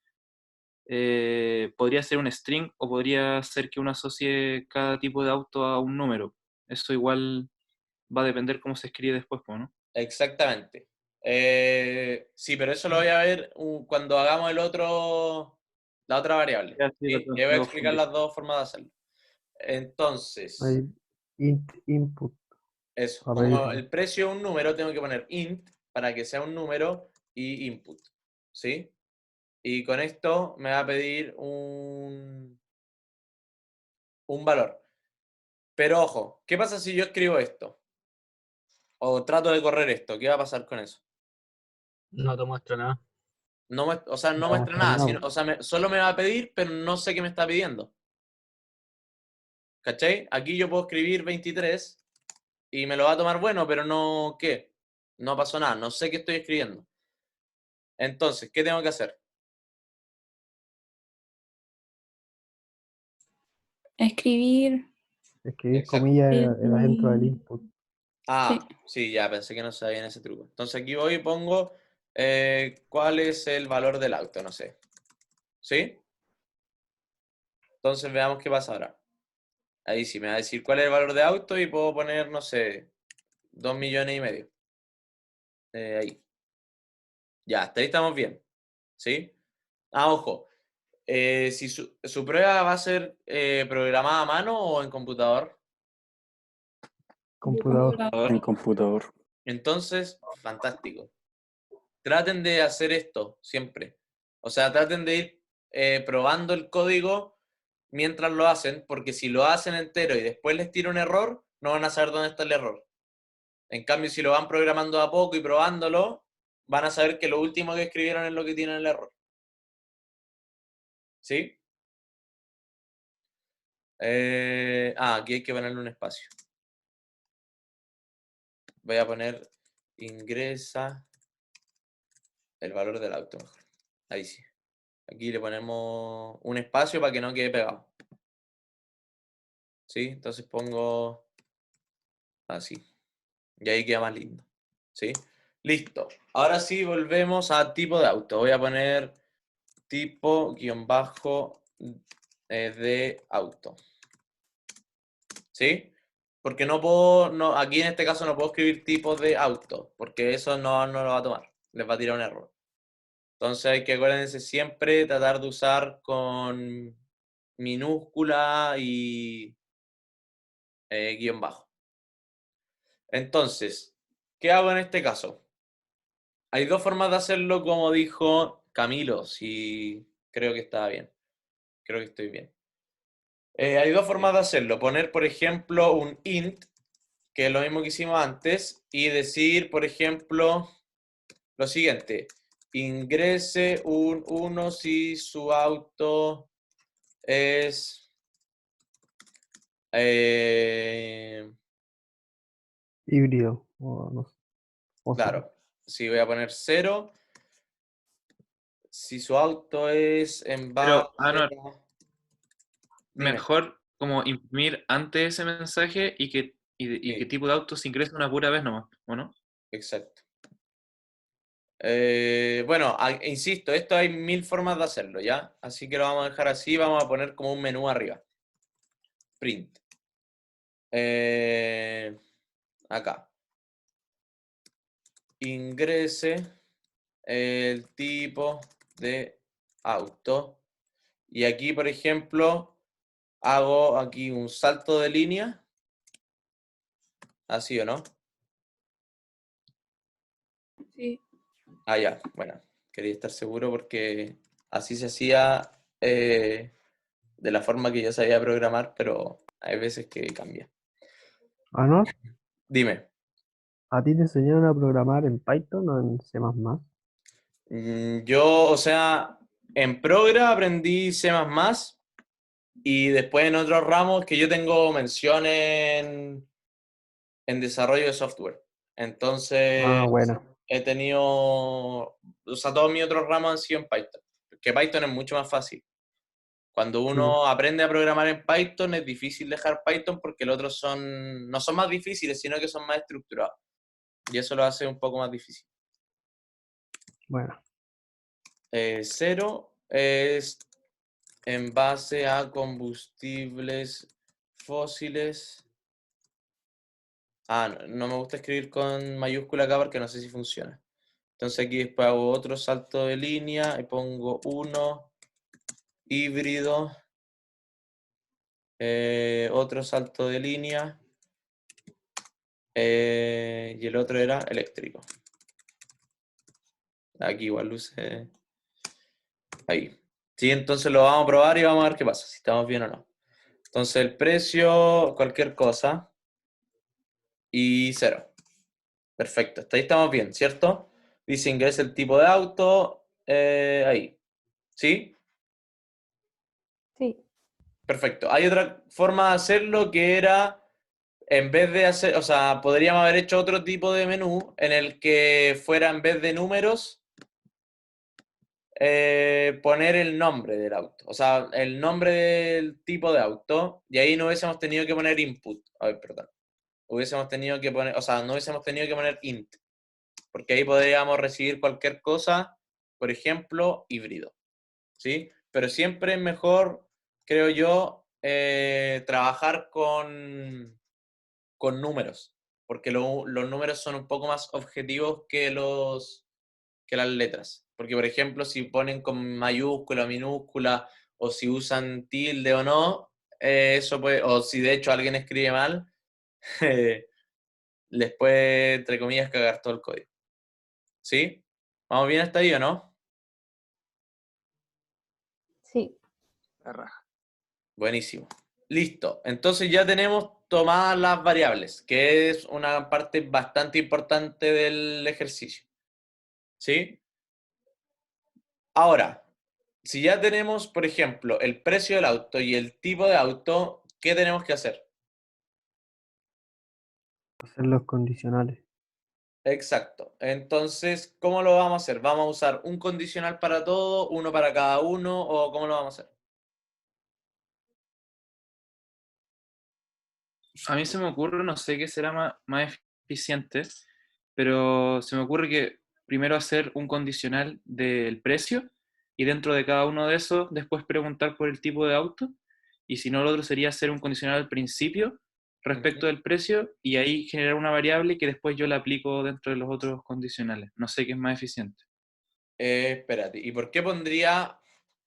podría ser un string o podría ser que uno asocie cada tipo de auto a un número. Eso igual va a depender cómo se escribe después, po, ¿no? Exactamente. Sí, pero eso lo voy a ver cuando hagamos la otra variable. Ya, sí, ¿Sí? perdón, Ya voy a me explicar confundí. las dos formas de hacerlo. Entonces, Ahí, int input, eso, para como pedirlo. el precio es un número, tengo que poner int para que sea un número y input. ¿Sí? Y con esto me va a pedir un valor. Pero ojo, ¿qué pasa si yo escribo esto? O trato de correr esto, ¿qué va a pasar con eso? No te muestra nada. No o sea, no No muestra muestra nada, nada. o sea, solo me va a pedir, pero no sé qué me está pidiendo. ¿Cachai? Aquí yo puedo escribir 23 y me lo va a tomar bueno, pero no, ¿qué? No pasó nada, no sé qué estoy escribiendo. Entonces, ¿qué tengo que hacer? Escribir. Escribir Exacto. comillas dentro del input. Ah, Sí. sí, ya pensé que no sabía en ese truco. Entonces aquí voy y pongo cuál es el valor del auto, no sé. ¿Sí? Entonces veamos qué pasa ahora. Ahí sí, me va a decir cuál es el valor de auto y puedo poner, no sé, 2,5 millones. Ahí. Ya, hasta ahí estamos bien. ¿Sí? Ah, ojo. Si su prueba va a ser programada a mano o en computador, Computador. En computador. entonces, fantástico. Traten de hacer esto siempre. O sea, traten de ir probando el código mientras lo hacen, porque si lo hacen entero y después les tira un error, no van a saber dónde está el error. En cambio, si lo van programando a poco y probándolo, van a saber que lo último que escribieron es lo que tiene el error. ¿Sí? Aquí hay que ponerle un espacio. Voy a poner ingresa el valor del auto mejor. Ahí sí. Aquí le ponemos un espacio para que no quede pegado. ¿Sí? Entonces pongo así. Y ahí queda más lindo. ¿Sí? Listo. Ahora sí volvemos a tipo de auto. Voy a poner tipo guión bajo de auto. ¿Sí? Porque no puedo, no, aquí en este caso no puedo escribir tipo de auto, porque eso no lo va a tomar. Les va a tirar un error. Entonces hay que acuérdense siempre tratar de usar con minúscula y guión bajo. Entonces, ¿qué hago en este caso? Hay dos formas de hacerlo, como dijo Camilo, si creo que estaba bien. Creo que estoy bien. Hay dos formas de hacerlo. Poner, por ejemplo, un int, que es lo mismo que hicimos antes, y decir, por ejemplo, lo siguiente. Ingrese un 1 si su auto es... Híbrido. O no sé. O cero. claro, si voy a poner 0, si su auto es en Pero, base Anwar, a... Dime. mejor como imprimir antes ese mensaje y qué Sí, tipo de auto se ingresa una pura vez nomás, ¿o no? exacto. Bueno, insisto, esto hay 1000 formas de hacerlo, ¿ya? Así que lo vamos a dejar así, vamos a poner como un menú arriba. Print. Acá. Ingrese el tipo de auto. Y aquí, por ejemplo, hago aquí un salto de línea. ¿Así o no? Sí. Ah, ya, bueno. Quería estar seguro porque así se hacía de la forma que yo sabía programar, pero hay veces que cambia. Anor, Dime. ¿a ti te enseñaron a programar en Python o en C++? Yo, o sea, en Progra aprendí C++ y después en otros ramos que yo tengo mención en desarrollo de software. Ah, Entonces, bueno. he tenido o sea, todos mis otros ramos han sido en Python, porque Python es mucho más fácil. Cuando uno aprende a programar en Python es difícil dejar Python porque los otros no son más difíciles, sino que son más estructurados. Y eso lo hace un poco más difícil. Bueno, 0 es en base a combustibles fósiles. No me gusta escribir con mayúscula acá porque no sé si funciona. Entonces aquí después hago otro salto de línea y pongo 1, híbrido, otro salto de línea, y el otro era eléctrico. Aquí igual luce ahí. Sí, entonces lo vamos a probar y vamos a ver qué pasa, si estamos bien o no. Entonces el precio, cualquier cosa, y 0. Perfecto, hasta ahí estamos bien, ¿cierto? Dice ingresa el tipo de auto, ahí. ¿Sí? Sí. Perfecto. Hay otra forma de hacerlo que era, en vez de hacer, o sea, podríamos haber hecho otro tipo de menú en el que fuera, en vez de números, poner el nombre del auto. O sea, el nombre del tipo de auto, y ahí no hubiésemos tenido que poner input. A ver, perdón. Hubiésemos tenido que poner, o sea, no hubiésemos tenido que poner int, porque ahí podríamos recibir cualquier cosa, por ejemplo, híbrido. ¿Sí? Pero siempre es mejor, creo yo, trabajar con números, porque los números son un poco más objetivos que las letras. Porque, por ejemplo, si ponen con mayúscula, minúscula, o si usan tilde o no, eso puede, o si de hecho alguien escribe mal, les puede, entre comillas, cagar todo el código. ¿Sí? ¿Vamos bien hasta ahí o no? Sí. La raja. Buenísimo. Listo. Entonces ya tenemos tomadas las variables, que es una parte bastante importante del ejercicio. ¿Sí? Ahora, si ya tenemos, por ejemplo, el precio del auto y el tipo de auto, ¿qué tenemos que hacer? hacer los condicionales. Exacto. Entonces, ¿cómo lo vamos a hacer? ¿Vamos a usar un condicional para todo, uno para cada uno, o cómo lo vamos a hacer? A mí se me ocurre, no sé qué será más eficiente, pero se me ocurre que primero hacer un condicional del precio y dentro de cada uno de esos después preguntar por el tipo de auto, y si no, lo otro sería hacer un condicional al principio respecto del precio y ahí generar una variable que después yo la aplico dentro de los otros condicionales. No sé qué es más eficiente. Espérate, ¿y por qué pondría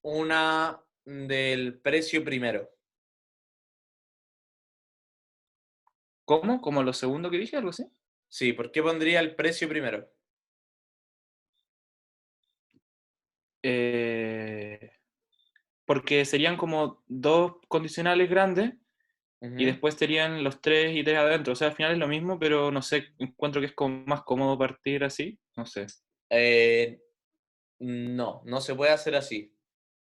una del precio primero? ¿Cómo? ¿Como lo segundo que dije? ¿Algo así? Sí, ¿por qué pondría el precio primero? Porque serían como dos condicionales grandes y Ujú. después serían los tres y tres adentro. O sea, al final es lo mismo, pero no sé, encuentro que es como más cómodo partir así. No sé. Eh, no se puede hacer así.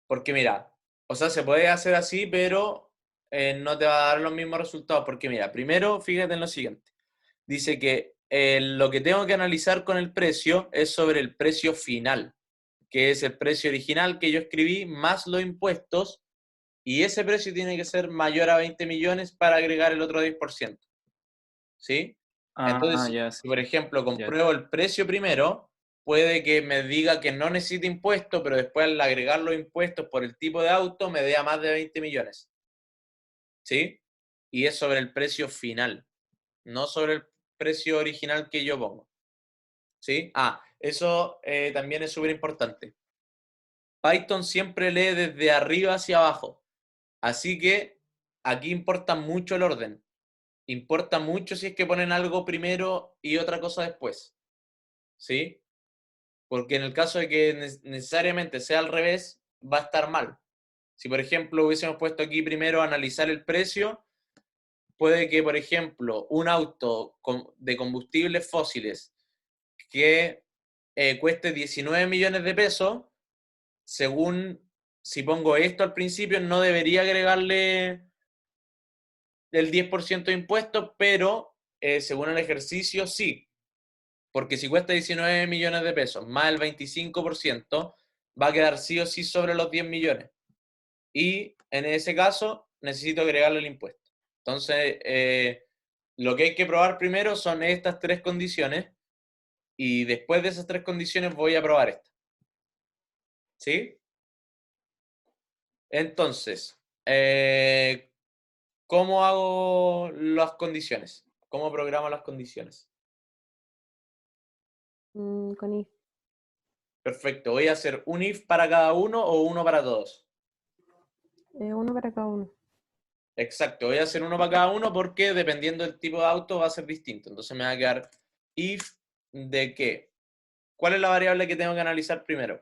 Porque mira, o sea, se puede hacer así, pero no te va a dar los mismos resultados. Porque mira, primero, fíjate en lo siguiente. Dice que lo que tengo que analizar con el precio es sobre el precio final, que es el precio original que yo escribí más los impuestos, y ese precio tiene que ser mayor a 20 millones para agregar el otro 10%. ¿Sí? Ah, Entonces, ya, si por ejemplo ya. compruebo el precio primero, puede que me diga que no necesita impuestos, pero después al agregar los impuestos por el tipo de auto me dé a más de 20 millones. ¿Sí? Y es sobre el precio final, no sobre el precio original que yo pongo. ¿Sí? Eso también es súper importante. Python siempre lee desde arriba hacia abajo. Así que aquí importa mucho el orden. Importa mucho si es que ponen algo primero y otra cosa después. ¿Sí? Porque en el caso de que necesariamente sea al revés, va a estar mal. Si, por ejemplo, hubiésemos puesto aquí primero analizar el precio, puede que, por ejemplo, un auto de combustibles fósiles que cueste 19 millones de pesos, según si pongo esto al principio, no debería agregarle el 10% de impuestos, pero según el ejercicio, sí. porque si cuesta 19 millones de pesos más el 25%, va a quedar sí o sí sobre los 10 millones. Y en ese caso, necesito agregarle el impuesto. Entonces, lo que hay que probar primero son estas 3 condiciones, y después de esas 3 condiciones voy a probar esta. ¿Sí? Entonces, ¿cómo hago las condiciones? ¿Cómo programo las condiciones? Con if. Perfecto. ¿Voy a hacer un if para cada uno o uno para todos? Uno para cada uno. Exacto. Voy a hacer uno para cada uno porque dependiendo del tipo de auto va a ser distinto. Entonces me va a quedar if de qué. ¿Cuál es la variable que tengo que analizar primero?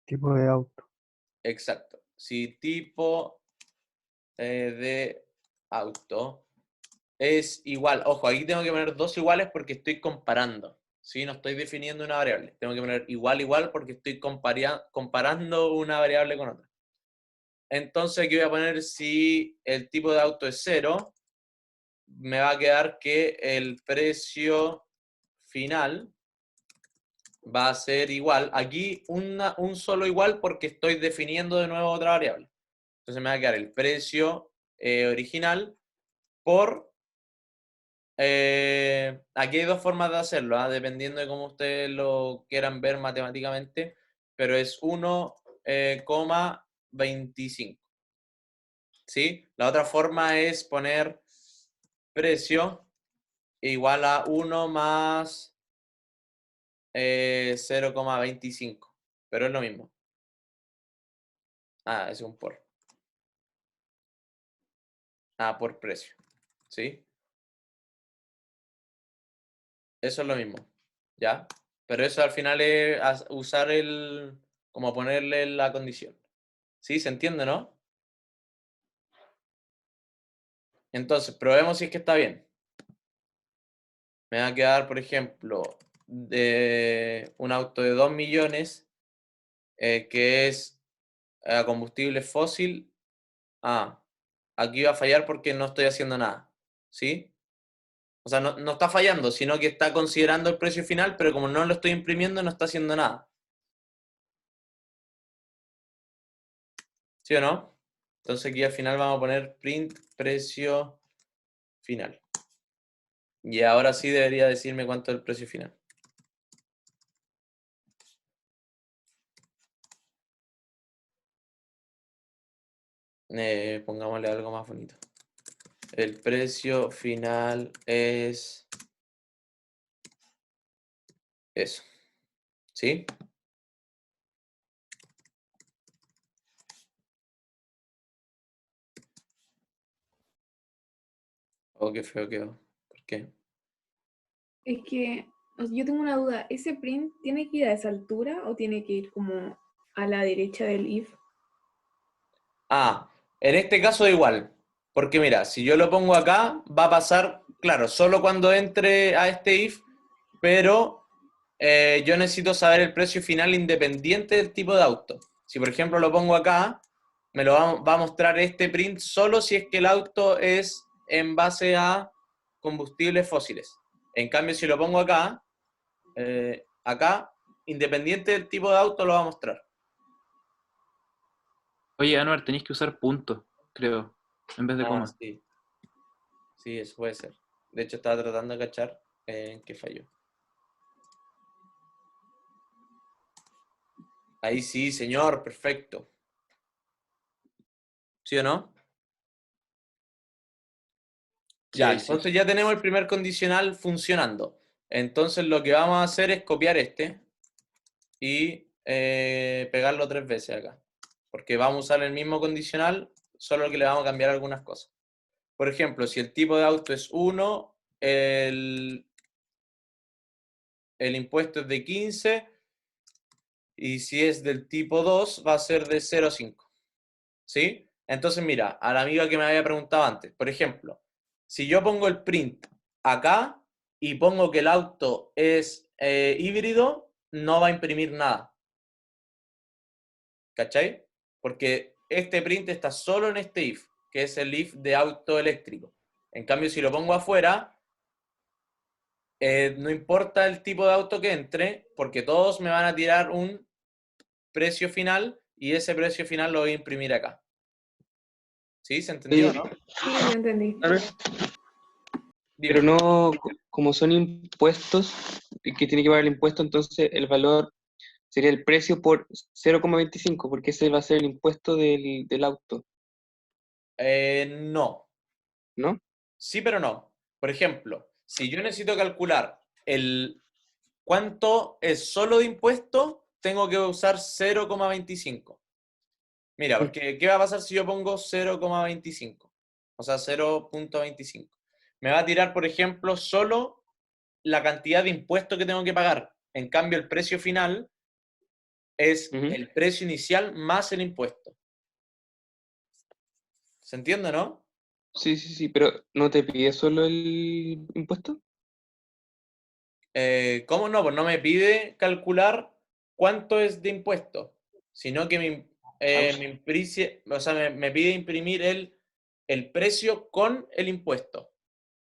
Tipo de auto. Exacto. Si tipo de auto es igual. Ojo, aquí tengo que poner 2 iguales porque estoy comparando. ¿Sí? No estoy definiendo una variable. Tengo que poner igual, igual porque estoy comparando una variable con otra. Entonces aquí voy a poner si el tipo de auto es 0, me va a quedar que el precio final va a ser igual. Aquí un solo igual porque estoy definiendo de nuevo otra variable. Entonces me va a quedar el precio original por... aquí hay 2 formas de hacerlo, ¿ah? Dependiendo de cómo ustedes lo quieran ver matemáticamente, pero es 1,25. ¿Sí? La otra forma es poner precio igual a 1 más 0,25, pero es lo mismo. Ah, es un por. Ah, por precio. ¿Sí? Eso es lo mismo. ¿Ya? Pero eso al final es usar como ponerle la condición. ¿Sí? ¿Se entiende, no? Entonces, probemos si es que está bien. Me va a quedar, por ejemplo, de un auto de 2 millones, que es a combustible fósil. Ah, aquí va a fallar porque no estoy haciendo nada. ¿Sí? O sea, no está fallando, sino que está considerando el precio final, pero como no lo estoy imprimiendo, no está haciendo nada. ¿Sí o no? Entonces aquí al final vamos a poner print precio final. Y ahora sí debería decirme cuánto es el precio final. Pongámosle algo más bonito. El precio final es eso. ¿Sí? Oh, qué feo quedó. ¿Por qué? Es que yo tengo una duda. ¿Ese print tiene que ir a esa altura o tiene que ir como a la derecha del if? Ah, en este caso igual. Porque mira, si yo lo pongo acá, va a pasar, claro, solo cuando entre a este if, pero yo necesito saber el precio final independiente del tipo de auto. Si por ejemplo lo pongo acá, me lo va a mostrar este print solo si es que el auto es en base a combustibles fósiles. En cambio, si lo pongo acá, acá, independiente del tipo de auto, lo va a mostrar. Oye, Anuar, tenéis que usar puntos, creo, en vez de Ah, coma. sí. Sí, eso puede ser. De hecho, estaba tratando de cachar en qué falló. Ahí sí, señor, perfecto. ¿Sí o no? Ya, Sí, sí. entonces ya tenemos el primer condicional funcionando. Entonces lo que vamos a hacer es copiar este y pegarlo 3 veces acá. Porque vamos a usar el mismo condicional, solo que le vamos a cambiar algunas cosas. Por ejemplo, si el tipo de auto es 1, el impuesto es de 15, y si es del tipo 2 va a ser de 0 a 5. ¿Sí? Entonces, mira, a la amiga que me había preguntado antes, por ejemplo, si yo pongo el print acá y pongo que el auto es híbrido, no va a imprimir nada. ¿Cachai? Porque este print está solo en este if, que es el if de auto eléctrico. En cambio, si lo pongo afuera, no importa el tipo de auto que entre, porque todos me van a tirar un precio final y ese precio final lo voy a imprimir acá. ¿Sí? ¿Se entendió, no? Sí, lo entendí. Dime. Pero no, como son impuestos, el que tiene que pagar el impuesto, entonces el valor sería el precio por 0,25, porque ese va a ser el impuesto del auto, No. ¿no? Sí, pero no. Por ejemplo, si yo necesito calcular el cuánto es solo de impuesto, tengo que usar 0,25. Mira, porque ¿qué va a pasar si yo pongo 0,25? O sea, 0,25. Me va a tirar, por ejemplo, solo la cantidad de impuesto que tengo que pagar. En cambio, el precio final es Ujú. el precio inicial más el impuesto. ¿Se entiende, no? Sí, sí, sí, pero ¿no te pide solo el impuesto? ¿Cómo no? Pues no me pide calcular cuánto es de impuesto, sino que me pide imprimir el precio con el impuesto.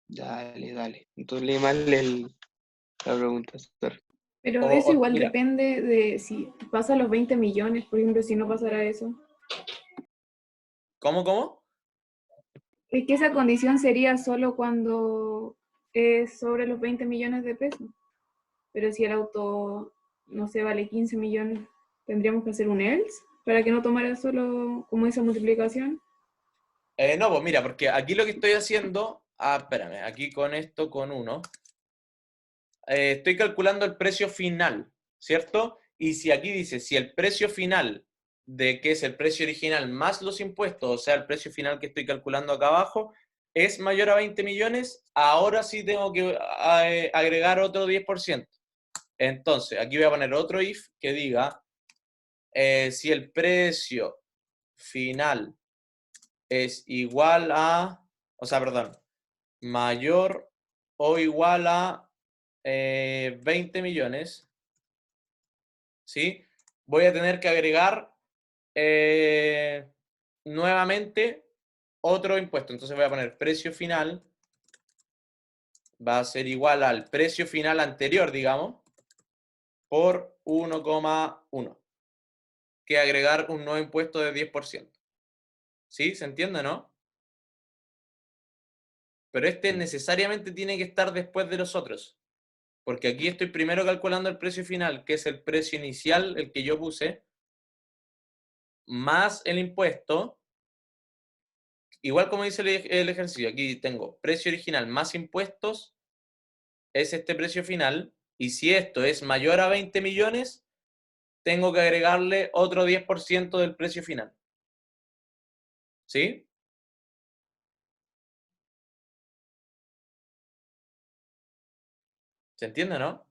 Dale, dale. Entonces leí mal la pregunta. Sorry. Pero eso igual Mira, depende de si pasa los 20 millones, por ejemplo, si no pasara eso. ¿cómo? Es que esa condición sería solo cuando es sobre los 20 millones de pesos. Pero si el auto, no sé, vale 15 millones, tendríamos que hacer un else para que no tomara solo como esa multiplicación. No, pues mira, porque aquí lo que estoy haciendo, espérame, aquí con esto, con uno, estoy calculando el precio final, ¿cierto? Y si aquí dice, si el precio final de que es el precio original más los impuestos, o sea, el precio final que estoy calculando acá abajo, es mayor a 20 millones, ahora sí tengo que agregar otro 10%. Entonces, aquí voy a poner otro if que diga, si el precio final es igual a, o sea, perdón, mayor o igual a 20 millones, ¿sí? Voy a tener que agregar nuevamente otro impuesto. Entonces voy a poner precio final, va a ser igual al precio final anterior, digamos, por 1,1, que agregar un nuevo impuesto de 10%. ¿Sí? ¿Se entiende, no? Pero este necesariamente tiene que estar después de los otros. Porque aquí estoy primero calculando el precio final, que es el precio inicial, el que yo puse, más el impuesto. Igual como dice el ejercicio, aquí tengo precio original más impuestos, es este precio final. Y si esto es mayor a 20 millones, tengo que agregarle otro 10% del precio final. ¿Sí? ¿Se entiende, no?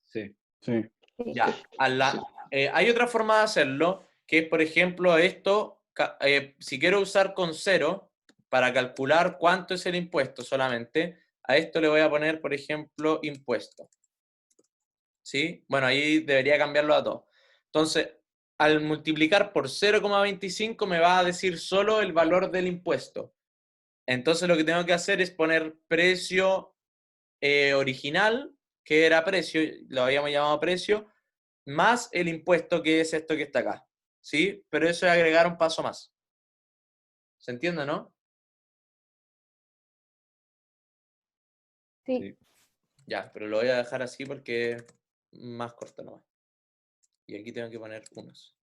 Sí. Sí. Sí. Ya, hay otra forma de hacerlo, que es, por ejemplo, esto, si quiero usar con cero para calcular cuánto es el impuesto solamente, a esto le voy a poner, por ejemplo, impuesto. ¿Sí? Bueno, ahí debería cambiarlo a todo. Entonces, al multiplicar por 0,25 me va a decir solo el valor del impuesto. Entonces lo que tengo que hacer es poner precio original, que era precio, lo habíamos llamado precio, más el impuesto que es esto que está acá. ¿Sí? Pero eso es agregar un paso más. ¿Se entiende, no? Sí. Sí. Ya, pero lo voy a dejar así porque más corto nomás. Y aquí tengo que poner unos.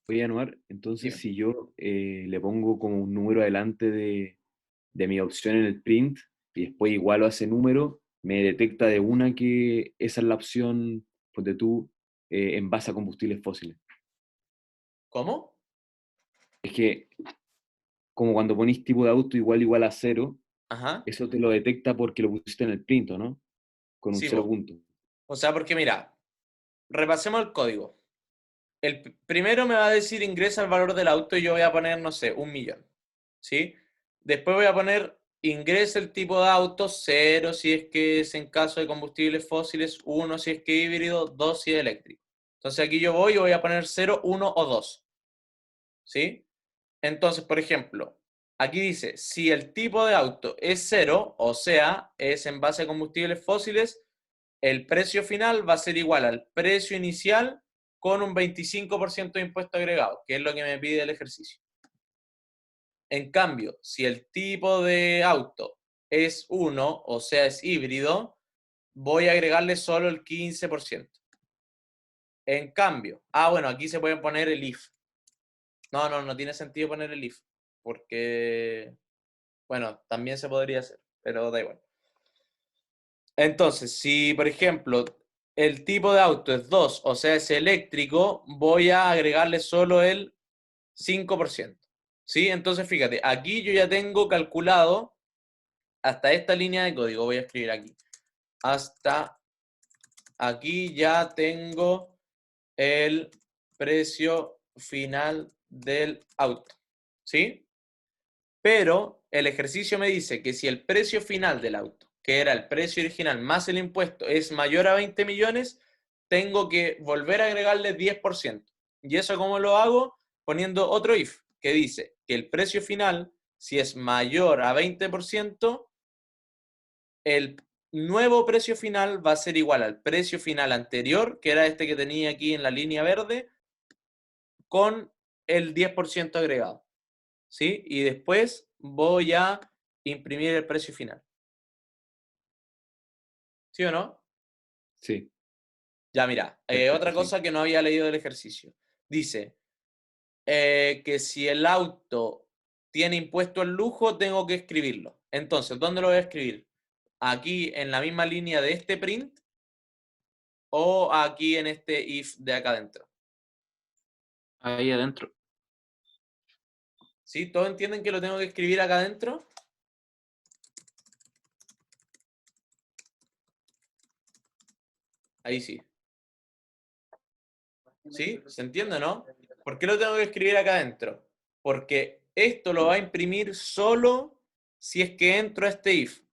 Oye, Anuar, entonces Dime. si yo le pongo como un número adelante de mi opción en el print y después igualo a ese número, me detecta de una que esa es la opción, ponte tú, en base a combustibles fósiles. ¿Cómo? Es que como cuando ponís tipo de auto igual a cero, Ajá. eso te lo detecta porque lo pusiste en el print, ¿o ¿no? Con un Sí, cero po. punto. O sea, porque mira, repasemos el código. El primero me va a decir ingresa el valor del auto y yo voy a poner, no sé, 1.000.000. ¿Sí? Después voy a poner ingresa el tipo de auto, 0 si es que es en caso de combustibles fósiles, 1 si es que es híbrido, 2 si es eléctrico. Entonces aquí yo voy a poner 0, 1 o 2. ¿Sí? Entonces, por ejemplo, aquí dice, si el tipo de auto es 0, o sea, es en base a combustibles fósiles, el precio final va a ser igual al precio inicial con un 25% de impuesto agregado, que es lo que me pide el ejercicio. En cambio, si el tipo de auto es 1, o sea, es híbrido, voy a agregarle solo el 15%. En cambio, bueno, aquí se puede poner el if. No tiene sentido poner el if, porque, bueno, también se podría hacer, pero da igual. Entonces, si, por ejemplo, el tipo de auto es 2, o sea, es eléctrico, voy a agregarle solo el 5%. ¿Sí? Entonces, fíjate, aquí yo ya tengo calculado hasta esta línea de código, voy a escribir aquí. Hasta aquí ya tengo el precio final del auto. ¿Sí? Pero el ejercicio me dice que si el precio final del auto, que era el precio original más el impuesto, es mayor a 20 millones, tengo que volver a agregarle 10%. ¿Y eso cómo lo hago? Poniendo otro if, que dice que el precio final, si es mayor a 20%, el nuevo precio final va a ser igual al precio final anterior, que era este que tenía aquí en la línea verde, con el 10% agregado. ¿Sí? Y después voy a imprimir el precio final. ¿Sí o no? Sí. Ya, mira, Perfecto, otra sí. cosa que no había leído del ejercicio. Dice que si el auto tiene impuesto al lujo, tengo que escribirlo. Entonces, ¿dónde lo voy a escribir? ¿Aquí en la misma línea de este print? ¿O aquí en este if de acá adentro? Ahí adentro. ¿Sí? ¿Todos entienden que lo tengo que escribir acá adentro? Ahí sí. ¿Sí? ¿Se entiende, no? ¿Por qué lo tengo que escribir acá adentro? Porque esto lo va a imprimir solo si es que entro a este if.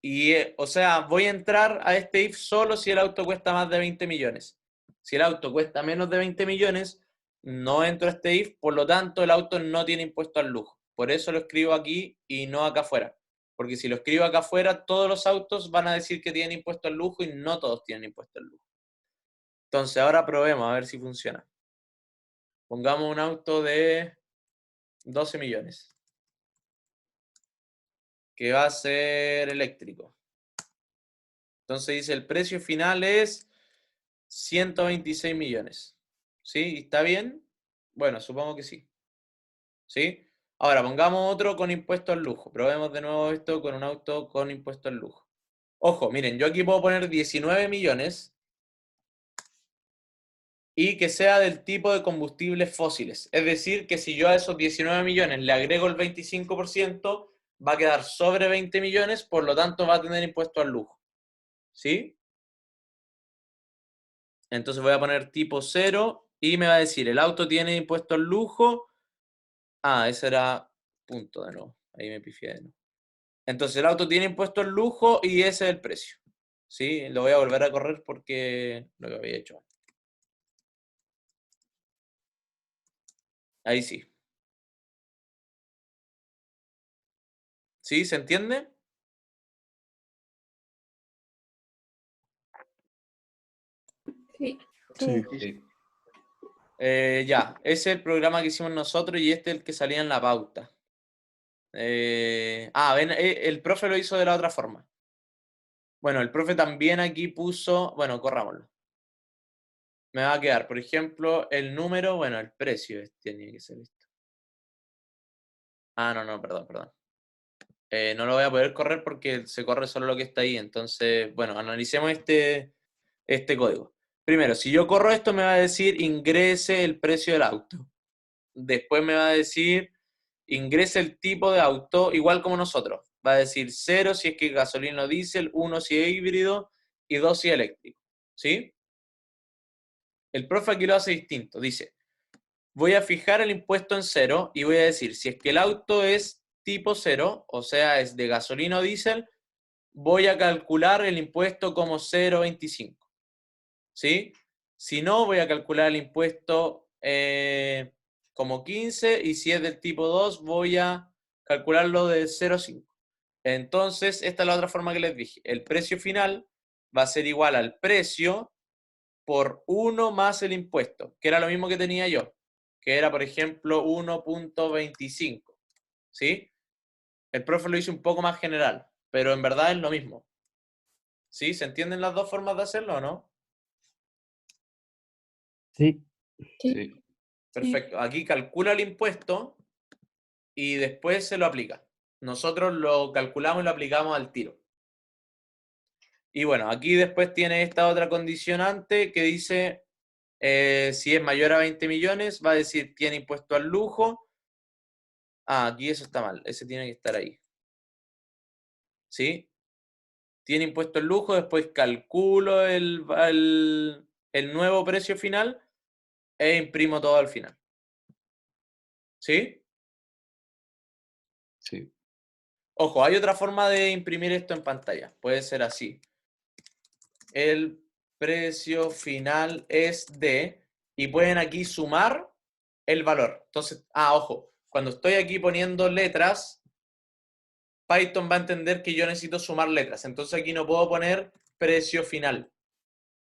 Y, o sea, voy a entrar a este if solo si el auto cuesta más de 20 millones. Si el auto cuesta menos de 20 millones, no entro a este if, por lo tanto el auto no tiene impuesto al lujo. Por eso lo escribo aquí y no acá afuera. Porque si lo escribo acá afuera, todos los autos van a decir que tienen impuesto al lujo y no todos tienen impuesto al lujo. Entonces ahora probemos a ver si funciona. Pongamos un auto de 12 millones, que va a ser eléctrico. Entonces dice el precio final es 126 millones. ¿Sí? ¿Está bien? Bueno, supongo que sí. ¿Sí? Ahora pongamos otro con impuesto al lujo. Probemos de nuevo esto con un auto con impuesto al lujo. Ojo, miren, yo aquí puedo poner 19 millones y que sea del tipo de combustibles fósiles. Es decir, que si yo a esos 19 millones le agrego el 25%, va a quedar sobre 20 millones, por lo tanto va a tener impuesto al lujo. ¿Sí? Entonces voy a poner tipo 0 y me va a decir, el auto tiene impuesto al lujo. Ese era punto de nuevo. Ahí me pifié de nuevo. Entonces el auto tiene impuesto al lujo y ese es el precio. ¿Sí? Lo voy a volver a correr porque lo que había hecho antes. Ahí sí. ¿Sí? ¿Se entiende? Sí. Sí. Sí. Ya, ese es el programa que hicimos nosotros y este es el que salía en la pauta. Ven, el profe lo hizo de la otra forma. Bueno, el profe también aquí puso, bueno, corrámoslo. Me va a quedar, por ejemplo, el número, bueno, el precio tiene que ser esto. No, perdón. No lo voy a poder correr porque se corre solo lo que está ahí. Entonces, bueno, analicemos este código. Primero, si yo corro esto, me va a decir ingrese el precio del auto. Después me va a decir ingrese el tipo de auto, igual como nosotros. Va a decir 0 si es que es gasolina o diésel, 1 si es híbrido y 2 si es eléctrico. ¿Sí? El profe aquí lo hace distinto. Dice, voy a fijar el impuesto en 0 y voy a decir, si es que el auto es tipo 0, o sea, es de gasolina o diésel, voy a calcular el impuesto como 0,25. ¿Sí? Si no, voy a calcular el impuesto como 15 y si es del tipo 2, voy a calcularlo de 0 a 5. Entonces, esta es la otra forma que les dije. El precio final va a ser igual al precio por 1 más el impuesto, que era lo mismo que tenía yo, que era, por ejemplo, 1.25. ¿Sí? El profe lo hizo un poco más general, pero en verdad es lo mismo. ¿Sí? ¿Se entienden las dos formas de hacerlo o no? Sí, Sí. Perfecto. Aquí calcula el impuesto y después se lo aplica. Nosotros lo calculamos y lo aplicamos al tiro. Y bueno, aquí después tiene esta otra condicionante que dice, si es mayor a 20 millones, va a decir tiene impuesto al lujo. Ah, aquí eso está mal, ese tiene que estar ahí. ¿Sí? Tiene impuesto al lujo, después calculo el nuevo precio final e imprimo todo al final. ¿Sí? Sí. Ojo, hay otra forma de imprimir esto en pantalla. Puede ser así. El precio final es de... Y pueden aquí sumar el valor. Entonces, ojo, cuando estoy aquí poniendo letras, Python va a entender que yo necesito sumar letras. Entonces aquí no puedo poner precio final,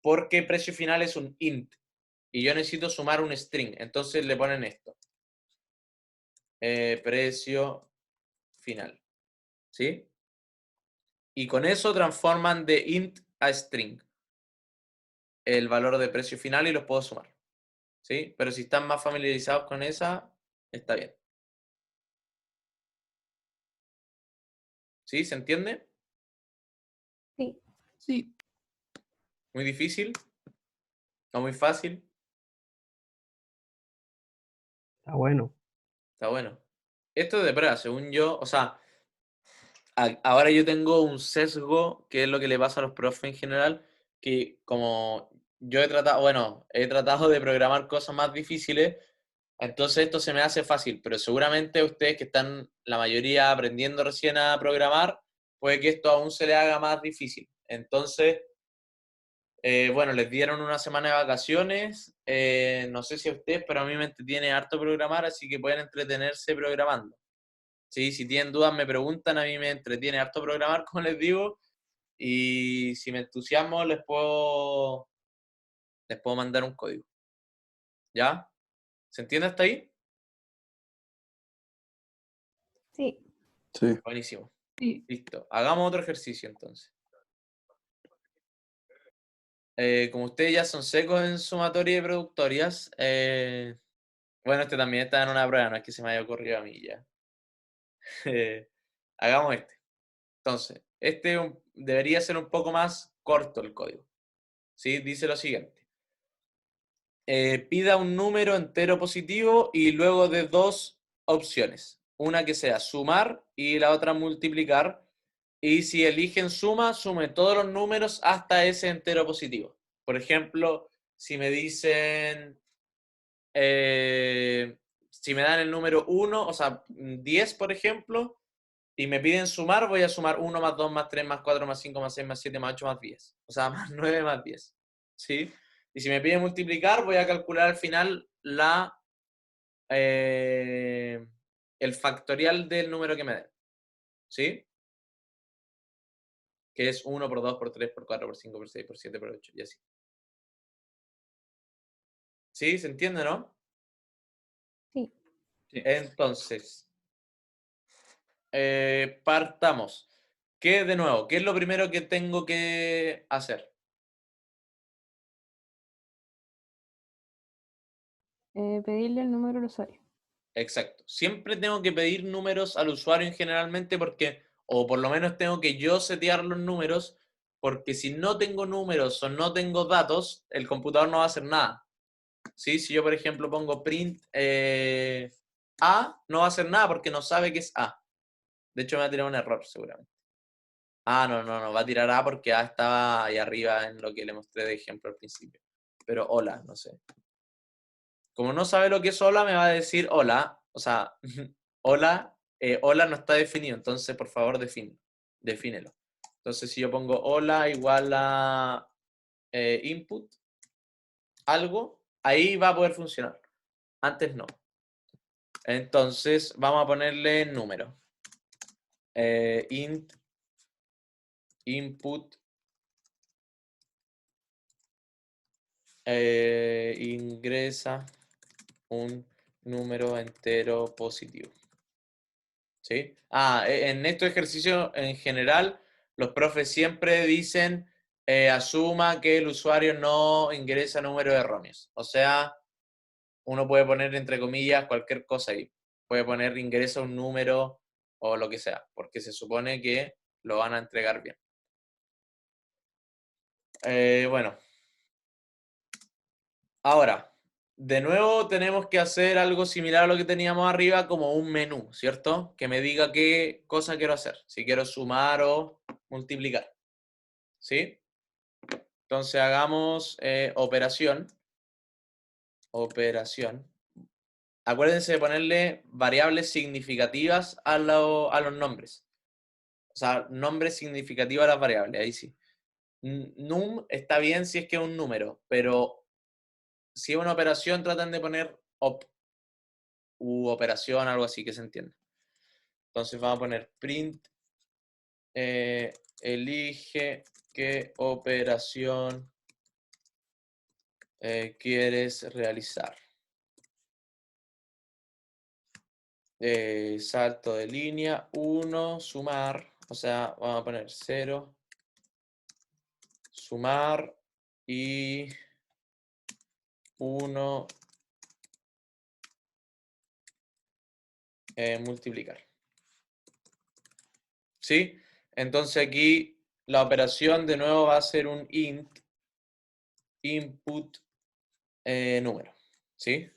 porque precio final es un int. Y yo necesito sumar un string. Entonces le ponen esto. Precio final. ¿Sí? Y con eso transforman de int a string el valor de precio final y los puedo sumar. ¿Sí? Pero si están más familiarizados con esa, está bien. ¿Sí? ¿Se entiende? Sí. Sí. ¿Muy difícil? ¿No muy fácil? está bueno. Está bueno. Esto es de prueba, según yo, o sea, ahora yo tengo un sesgo, que es lo que le pasa a los profes en general, que como yo he tratado de programar cosas más difíciles, entonces esto se me hace fácil, pero seguramente ustedes que están la mayoría aprendiendo recién a programar, puede que esto aún se les haga más difícil. Entonces, bueno, les dieron una semana de vacaciones, no sé si a ustedes, pero a mí me entretiene harto programar, así que pueden entretenerse programando. Sí, si tienen dudas me preguntan, a mí me entretiene harto programar, como les digo, y si me entusiasmo les puedo mandar un código. ¿Ya? ¿Se entiende hasta ahí? Sí. Sí. Buenísimo. Sí. Listo. Hagamos otro ejercicio entonces. Como ustedes ya son secos en sumatoria y productorias, bueno, este también está en una prueba, no es que se me haya ocurrido a mí ya. Hagamos este. Entonces, debería ser un poco más corto el código. ¿Sí? Dice lo siguiente. Pida un número entero positivo y luego de dos opciones. Una que sea sumar y la otra multiplicar. Y si eligen suma, sume todos los números hasta ese entero positivo. Por ejemplo, si me dicen, si me dan el número 1, o sea, 10, por ejemplo, y me piden sumar, voy a sumar 1 más 2 más 3 más 4 más 5 más 6 más 7 más 8 más 10. O sea, más 9 más 10. ¿Sí? Y si me piden multiplicar, voy a calcular al final el factorial del número que me den. ¿Sí? Que es 1 por 2 por 3 por 4 por 5 por 6 por 7 por 8 y así. ¿Sí? ¿Se entiende, no? Sí. Sí. Entonces, partamos. De nuevo, ¿qué es lo primero que tengo que hacer? Pedirle el número al usuario. Exacto. Siempre tengo que pedir números al usuario generalmente porque, o por lo menos tengo que yo setear los números, porque si no tengo números o no tengo datos, el computador no va a hacer nada. ¿Sí? Si yo, por ejemplo, pongo print A, no va a hacer nada porque no sabe que es A. De hecho, me va a tirar un error seguramente. No, va a tirar A porque A estaba ahí arriba en lo que le mostré de ejemplo al principio. Pero hola, no sé. Como no sabe lo que es hola, me va a decir hola. O sea, hola, hola no está definido, entonces por favor defínelo. Entonces si yo pongo hola igual a input, algo, ahí va a poder funcionar. Antes no. Entonces vamos a ponerle número. int input ingresa un número entero positivo. ¿Sí? En estos ejercicios en general, los profes siempre dicen asuma que el usuario no ingresa números erróneos. O sea, uno puede poner entre comillas cualquier cosa ahí. Puede poner ingresa un número o lo que sea, porque se supone que lo van a entregar bien. Bueno. Ahora, de nuevo tenemos que hacer algo similar a lo que teníamos arriba, como un menú, ¿cierto? Que me diga qué cosa quiero hacer, si quiero sumar o multiplicar, ¿sí? Entonces hagamos operación. Operación. Acuérdense de ponerle variables significativas a los nombres. O sea, nombres significativos a las variables, ahí sí. Num está bien si es que es un número, pero si es una operación, tratan de poner op u operación, algo así que se entienda. Entonces vamos a poner print, elige qué operación quieres realizar. Salto de línea, 1, sumar, o sea, vamos a poner 0, sumar y 1, multiplicar. ¿Sí? Entonces aquí la operación de nuevo va a ser un int, input, número. ¿Sí?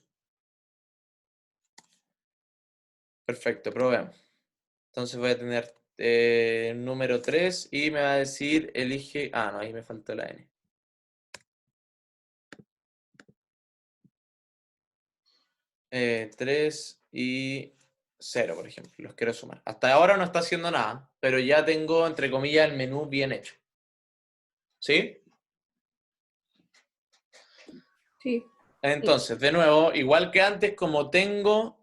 Perfecto, probemos. Entonces voy a tener número 3 y me va a decir elige... no, ahí me faltó la n. Eh, 3 y 0, por ejemplo, los quiero sumar. Hasta ahora no está haciendo nada, pero ya tengo, entre comillas, el menú bien hecho. ¿Sí? Sí. Entonces, de nuevo, igual que antes, como tengo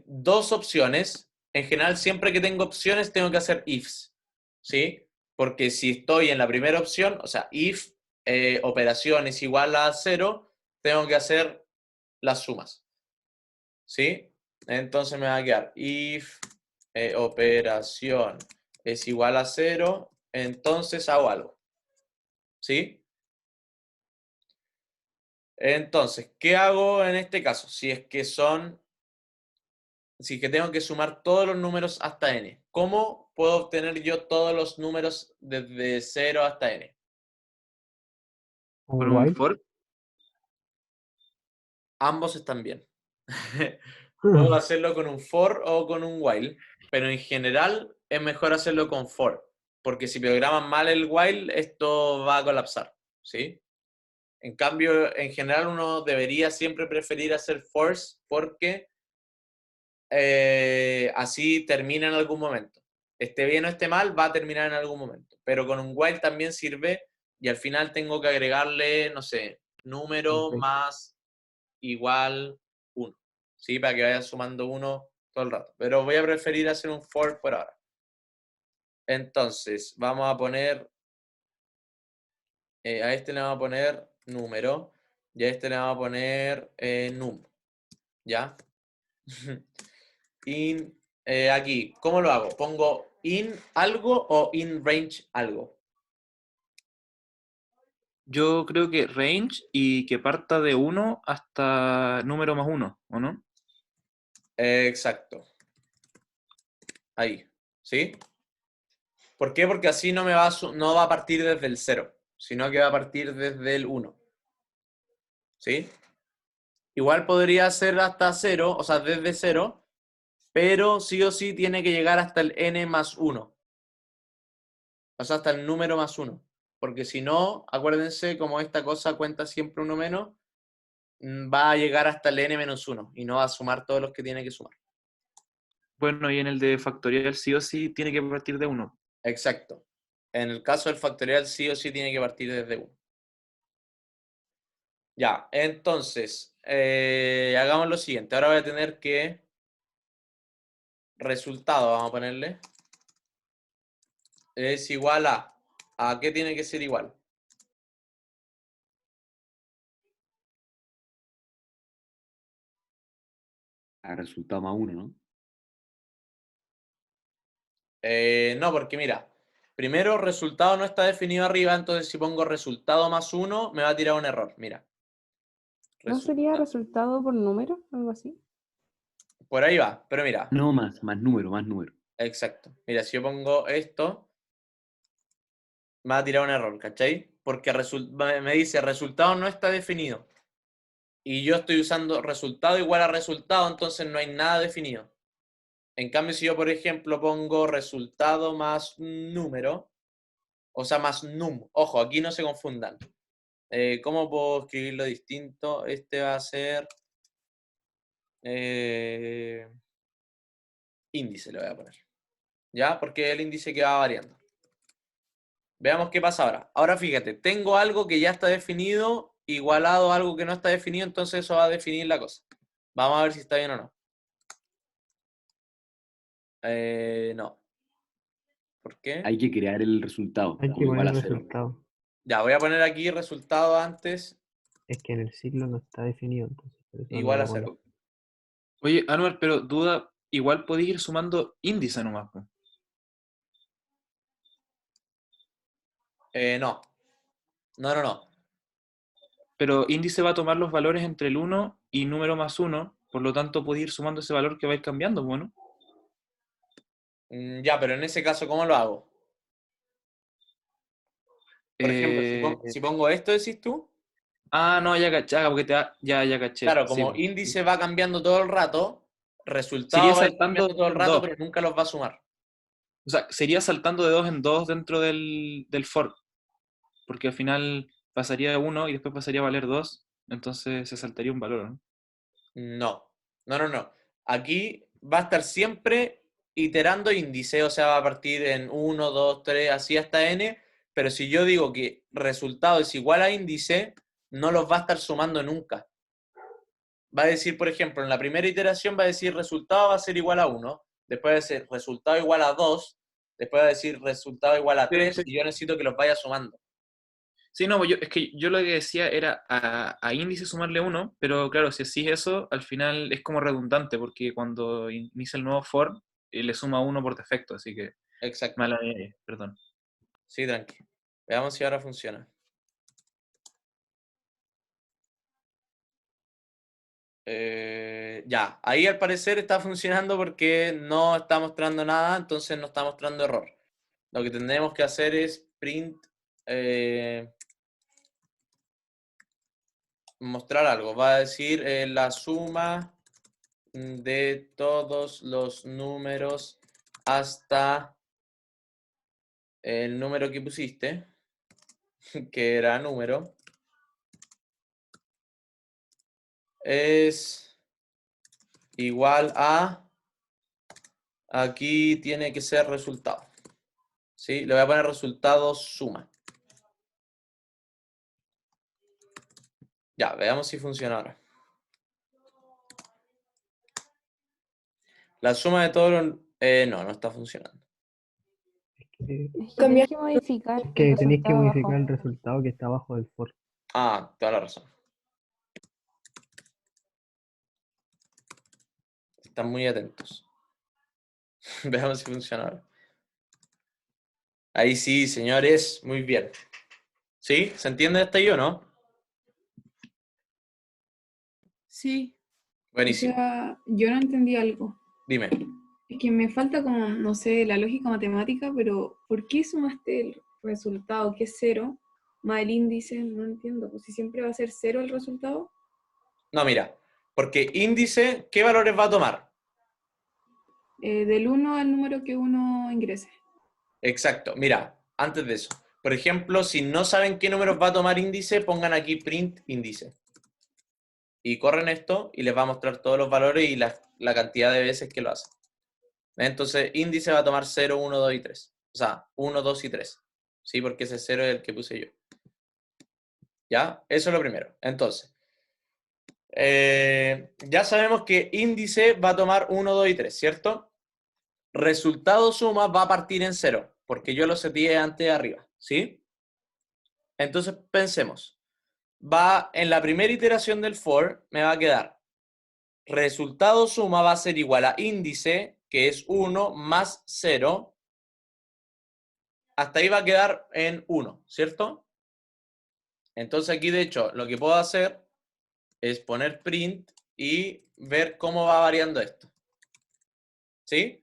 dos opciones, en general siempre que tengo opciones tengo que hacer ifs, ¿sí? Porque si estoy en la primera opción, o sea, if operación es igual a 0, tengo que hacer las sumas, ¿sí? Entonces me va a quedar if operación es igual a 0, entonces hago algo, ¿sí? Entonces, ¿qué hago en este caso? Si es que tengo que sumar todos los números hasta n. ¿Cómo puedo obtener yo todos los números desde 0 hasta n? ¿Un Con un while? for. Ambos están bien. Puedo hacerlo con un for o con un while, pero en general es mejor hacerlo con for, porque si programan mal el while, esto va a colapsar, ¿sí? En cambio, en general uno debería siempre preferir hacer fors porque así termina en algún momento. Esté bien o esté mal, va a terminar en algún momento. Pero con un while también sirve y al final tengo que agregarle, no sé, número Ok. más igual 1. ¿Sí? Para que vaya sumando 1 todo el rato. Pero voy a preferir hacer un for por ahora. Entonces, vamos a poner, a este le vamos a poner número y a este le vamos a poner num. ¿Ya? Aquí, ¿cómo lo hago? ¿Pongo in algo o in range algo? Yo creo que range y que parta de 1 hasta número más 1, ¿o no? Exacto. Ahí. ¿Sí? ¿Por qué? Porque así no va a partir desde el 0, sino que va a partir desde el 1. ¿Sí? Igual podría ser hasta 0, o sea, desde 0, pero sí o sí tiene que llegar hasta el n más 1. O sea, hasta el número más 1. Porque si no, acuérdense, como esta cosa cuenta siempre uno menos, va a llegar hasta el n-1 y no va a sumar todos los que tiene que sumar. Bueno, y en el de factorial sí o sí tiene que partir de 1. Exacto. En el caso del factorial sí o sí tiene que partir desde 1. Ya, entonces, hagamos lo siguiente. Ahora voy a tener que resultado, vamos a ponerle. es igual a... ¿A qué tiene que ser igual? A resultado más 1, ¿no? No, porque mira, primero resultado no está definido arriba, entonces si pongo resultado más 1, me va a tirar un error. Mira. ¿No sería resultado por número? Algo así. Por ahí va, pero mira. No, más número, más número. Exacto. Mira, si yo pongo esto, me va a tirar un error, ¿cachai? Porque me dice resultado no está definido. Y yo estoy usando resultado igual a resultado, entonces no hay nada definido. En cambio, si yo, por ejemplo, pongo resultado más número, o sea, más num. Ojo, aquí no se confundan. ¿Cómo puedo escribirlo distinto? Este va a ser índice, le voy a poner. ¿Ya? Porque es el índice que va variando. Veamos qué pasa ahora. Ahora fíjate, tengo algo que ya está definido, igualado a algo que no está definido, entonces eso va a definir la cosa. Vamos a ver si está bien o no. No. ¿Por qué? Hay que crear el resultado, Hay que como igual poner a el 0. resultado. Ya, voy a poner aquí resultado antes Es que en el ciclo no está definido, entonces. Por eso igual no a lo pone. 0. Oye, Anuar, pero duda, igual podéis ir sumando índice nomás, po. No. No. Pero índice va a tomar los valores entre el 1 y número más 1, por lo tanto podéis ir sumando ese valor que va a ir cambiando, bueno. Ya, pero en ese caso, ¿cómo lo hago? Por ejemplo, si pongo esto, decís tú. No, ya caché, porque ya caché. Claro, Sí, como po. índice va cambiando todo el rato, Sería resultado va a ir saltando cambiando todo el en rato, dos. pero nunca los va a sumar. O sea, sería saltando de 2 en 2 dentro del for, porque al final pasaría de 1 y después pasaría a valer 2, entonces se saltaría un valor, ¿no? No. Aquí va a estar siempre iterando índice, o sea, va a partir en 1, 2, 3, así hasta n, pero si yo digo que resultado es igual a índice, no los va a estar sumando nunca. Va a decir, por ejemplo, en la primera iteración va a decir resultado va a ser igual a 1, después va a decir resultado igual a 2, después va a decir resultado igual a 3, y yo necesito que los vaya sumando. Sí, no, es que yo lo que decía era a índice sumarle 1, pero claro, si así eso, al final es como redundante, porque cuando inicia el nuevo for, le suma 1 por defecto, así que Exacto. mala idea, perdón. Sí, tranqui. Veamos si ahora funciona. Ya, ahí al parecer está funcionando porque no está mostrando nada, entonces no está mostrando error. Lo que tendremos que hacer es print, mostrar algo. Va a decir la suma de todos los números hasta el número que pusiste, que era número, es igual a, aquí tiene que ser resultado. ¿Sí? Le voy a poner resultado suma. Ya, veamos si funciona ahora. La suma de todos los... no está funcionando. Es que, Es que tenés que modificar el tenéis que resultado modificar abajo. el resultado que está abajo del for. Toda la razón. Están muy atentos. Veamos si funciona ahora. Ahí sí, señores, muy bien. ¿Sí? ¿Se entiende hasta ahí o no? Sí, o Buenísimo. sea, yo no entendí algo. Dime. Es que me falta como, no sé, la lógica matemática, pero ¿por qué sumaste el resultado que es 0 más el índice? No entiendo, pues si siempre va a ser 0 el resultado. No, mira. Porque índice, ¿qué valores va a tomar? Del 1 al número que uno ingrese. Exacto. Mira, antes de eso. Por ejemplo, si no saben qué números va a tomar índice, pongan aquí print índice. Y corren esto y les va a mostrar todos los valores y la cantidad de veces que lo hace. Entonces, índice va a tomar 0, 1, 2 y 3. O sea, 1, 2 y 3. ¿Sí? Porque ese 0 es el que puse yo. ¿Ya? Eso es lo primero. Entonces, ya sabemos que índice va a tomar 1, 2 y 3, ¿cierto? Resultado suma va a partir en 0. porque yo lo seteé antes arriba, ¿sí? Entonces pensemos, va en la primera iteración del for, me va a quedar resultado suma va a ser igual a índice, que es 1 más 0, hasta ahí va a quedar en 1, ¿cierto? Entonces aquí de hecho lo que puedo hacer es poner print y ver cómo va variando esto, ¿sí?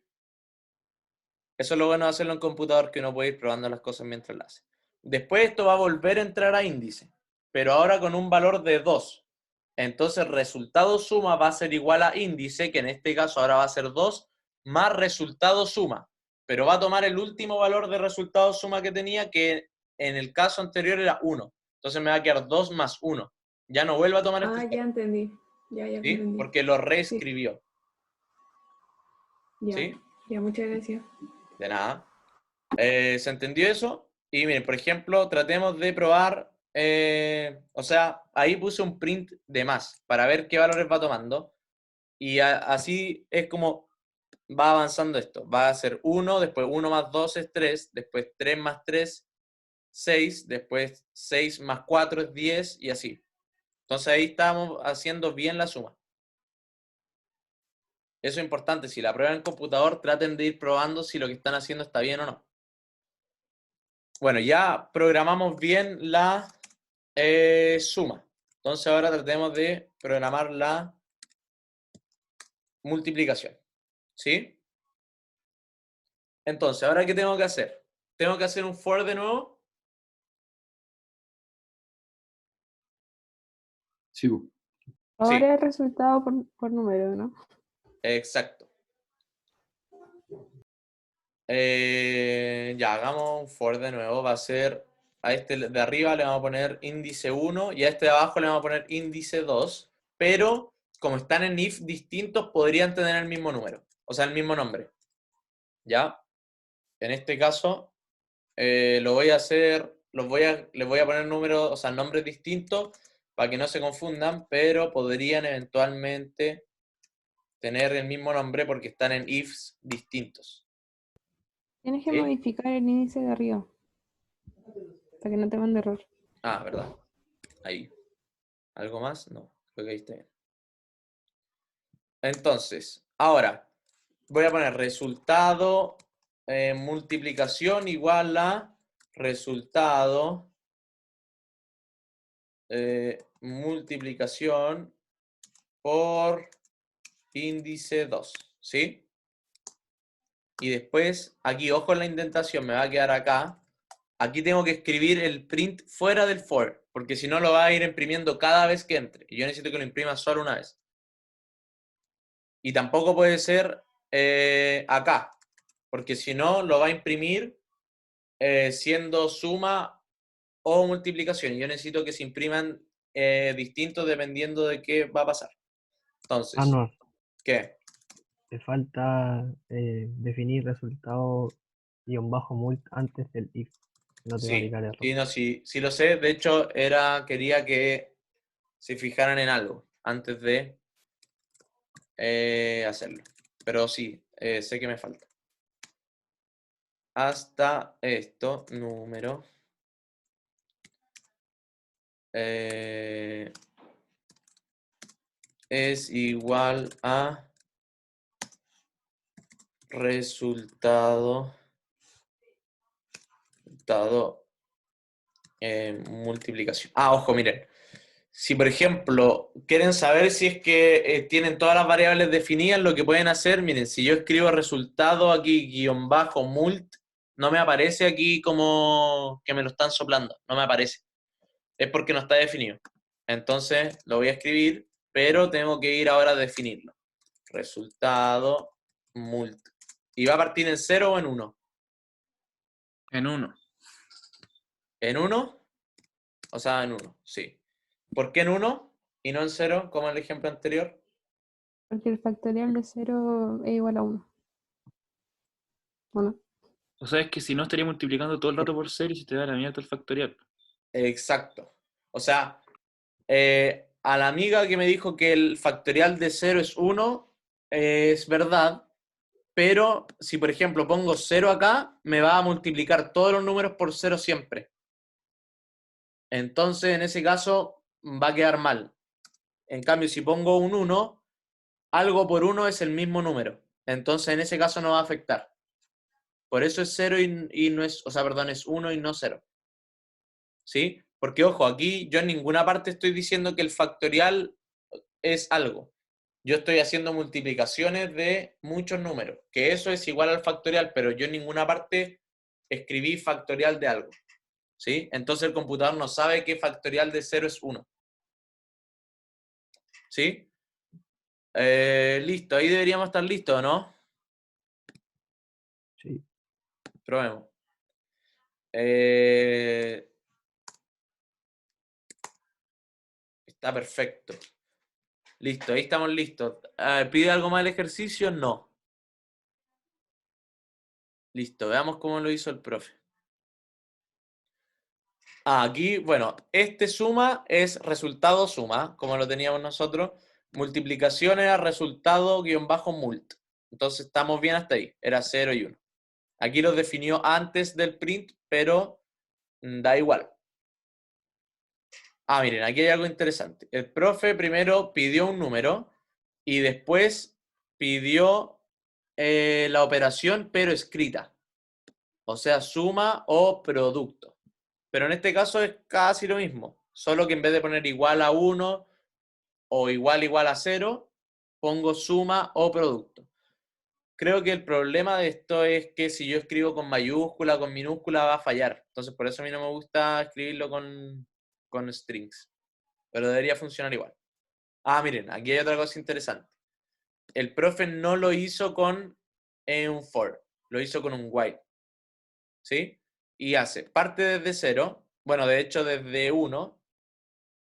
Eso es lo bueno de hacerlo en computador, que uno puede ir probando las cosas mientras lo hace. Después esto va a volver a entrar a índice, pero ahora con un valor de 2. Entonces resultado suma va a ser igual a índice, que en este caso ahora va a ser 2, más resultado suma. Pero va a tomar el último valor de resultado suma que tenía, que en el caso anterior era 1. Entonces me va a quedar 2 más 1. Ya no vuelve a tomar este Ah, ya entendí. Ya ¿sí? comprendí. Porque lo reescribió. Ya, ¿Sí? ya, muchas gracias. De nada. ¿Se entendió eso? Y miren, por ejemplo, tratemos de probar, o sea, ahí puse un print de más para ver qué valores va tomando. Y así es como va avanzando esto. Va a ser 1, después 1 más 2 es 3, después 3 más 3, 6, después 6 más 4 es 10 y así. Entonces ahí estamos haciendo bien la suma. Eso es importante. Si la prueban en computador, traten de ir probando si lo que están haciendo está bien o no. Bueno, ya programamos bien la suma. Entonces ahora tratemos de programar la multiplicación. ¿Sí? Entonces, ¿ahora qué tengo que hacer? ¿Tengo que hacer un for de nuevo? Sí, po. Ahora el resultado por número, ¿no? Exacto. Ya, hagamos un for de nuevo. Va a ser, a este de arriba le vamos a poner índice 1 y a este de abajo le vamos a poner índice 2, pero como están en if distintos, podrían tener el mismo número, o sea, el mismo nombre. ¿Ya? En este caso, lo voy a hacer, les voy a poner números, o sea, nombres distintos para que no se confundan, pero podrían eventualmente tener el mismo nombre porque están en ifs distintos. Tienes que ¿Sí? modificar el índice de arriba para que no te mande error. Ah, ¿verdad? Ahí. ¿Algo más? No, creo que ahí está bien. Entonces, ahora voy a poner resultado multiplicación igual a resultado multiplicación por índice 2, ¿sí? Y después, aquí, ojo en la indentación, me va a quedar acá. Aquí tengo que escribir el print fuera del for, porque si no lo va a ir imprimiendo cada vez que entre. Y yo necesito que lo imprima solo una vez. Y tampoco puede ser acá, porque si no lo va a imprimir siendo suma o multiplicación. Y yo necesito que se impriman distintos dependiendo de qué va a pasar. Entonces, Ah, no, ¿qué? te falta definir resultado -mult antes del if. No te va a Sí, aplicar error. sí, no, sí, sí lo sé. De hecho, quería que se fijaran en algo antes de hacerlo. Pero sí, sé que me falta. Hasta esto, número. Es igual a resultado multiplicación. Ah, ojo, miren. Si, por ejemplo, quieren saber si es que tienen todas las variables definidas, lo que pueden hacer, miren, si yo escribo resultado aquí, guión bajo, mult, no me aparece aquí como que me lo están soplando, no me aparece. Es porque no está definido. Entonces, lo voy a escribir, pero tengo que ir ahora a definirlo. Resultado, mult. ¿Y va a partir en 0 o en 1? En 1. ¿En 1? O sea, en 1, sí. ¿Por qué en 1 y no en 0, como en el ejemplo anterior? Porque el factorial de 0 es igual a 1. Bueno, O sea, es que si no estaría multiplicando todo el rato por 0 y se te da la mierda el factorial. Exacto. O sea, a la amiga que me dijo que el factorial de 0 es 1, es verdad, pero si por ejemplo pongo 0 acá, me va a multiplicar todos los números por 0 siempre. Entonces, en ese caso, va a quedar mal. En cambio, si pongo un 1, algo por 1 es el mismo número. Entonces, en ese caso no va a afectar. Por eso es 0 y no es, o sea, perdón, es 1 y no 0. ¿Sí? Porque, ojo, aquí yo en ninguna parte estoy diciendo que el factorial es algo. Yo estoy haciendo multiplicaciones de muchos números, que eso es igual al factorial, pero yo en ninguna parte escribí factorial de algo. ¿Sí? Entonces el computador no sabe que factorial de 0 es 1. ¿Sí? Listo, ahí deberíamos estar listos, ¿no? Sí. Probemos. Está perfecto. Listo, ahí estamos listos. ¿Pide algo más el ejercicio? No. Listo, veamos cómo lo hizo el profe. Aquí, bueno, este suma es resultado suma, como lo teníamos nosotros. Multiplicación era resultado guión bajo mult. Entonces estamos bien hasta ahí. Era 0 y 1. Aquí los definió antes del print, pero da igual. Miren, aquí hay algo interesante. El profe primero pidió un número y después pidió la operación, pero escrita. O sea, suma o producto. Pero en este caso es casi lo mismo. Solo que en vez de poner igual a 1 o igual a 0, pongo suma o producto. Creo que el problema de esto es que si yo escribo con mayúscula, con minúscula, va a fallar. Entonces, por eso a mí no me gusta escribirlo con strings. Pero debería funcionar igual. Miren, aquí hay otra cosa interesante. El profe no lo hizo con un for, lo hizo con un while. ¿Sí? Y hace parte desde 0, bueno, de hecho desde 1,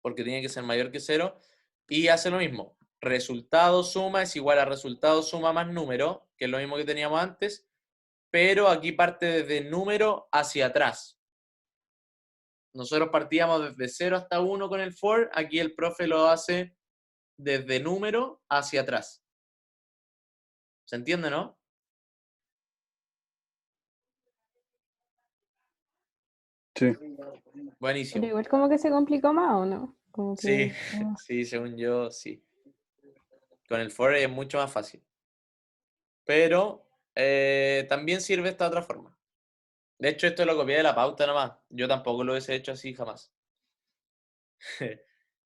porque tiene que ser mayor que 0, y hace lo mismo. Resultado suma es igual a resultado suma más número, que es lo mismo que teníamos antes, pero aquí parte desde número hacia atrás. Nosotros partíamos desde 0 hasta 1 con el for, aquí el profe lo hace desde número hacia atrás. ¿Se entiende, no? Sí. Buenísimo. Pero igual como que se complicó más, ¿o no? Como Sí, que... sí, según yo, sí. Con el for es mucho más fácil. Pero también sirve esta otra forma. De hecho, esto lo copié de la pauta nomás. Yo tampoco lo hubiese hecho así jamás.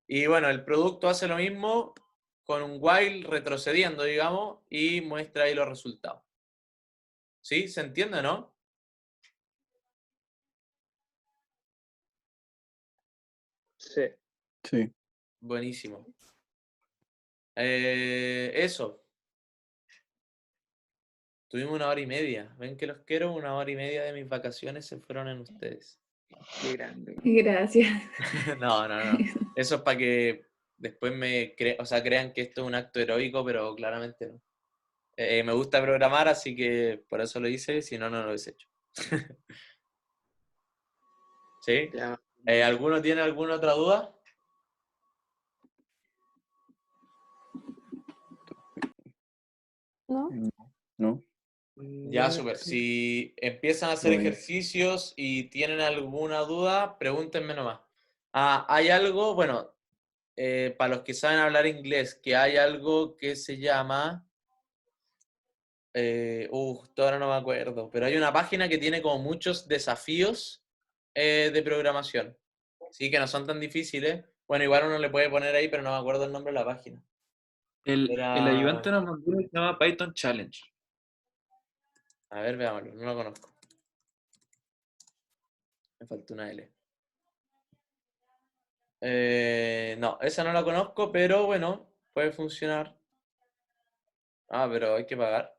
Y bueno, el producto hace lo mismo con un while retrocediendo, digamos, y muestra ahí los resultados. ¿Sí? ¿Se entiende, no? Sí. Sí. Buenísimo. Eso. Tuvimos 1 hora y media. ¿Ven que los quiero? 1 hora y media de mis vacaciones se fueron en ustedes. Qué grande. Gracias. No. Eso es para que después crean que esto es un acto heroico, pero claramente no. Me gusta programar, así que por eso lo hice, si no, no lo hubiese hecho. ¿Sí? Ya. ¿Alguno tiene alguna otra duda? ¿No? ¿No? Ya, súper. Si empiezan a hacer Muy bien. ejercicios y tienen alguna duda, pregúntenme nomás. Hay algo, bueno, para los que saben hablar inglés, que hay algo que se llama... ahora no me acuerdo, pero hay una página que tiene como muchos desafíos de programación. Sí, que no son tan difíciles. Bueno, igual uno le puede poner ahí, pero no me acuerdo el nombre de la página. El ayudante nos mandó uno que se llama Python Challenge. A ver, veámoslo, no lo conozco. Me falta una L. No, esa no la conozco, pero bueno, puede funcionar. Pero hay que pagar.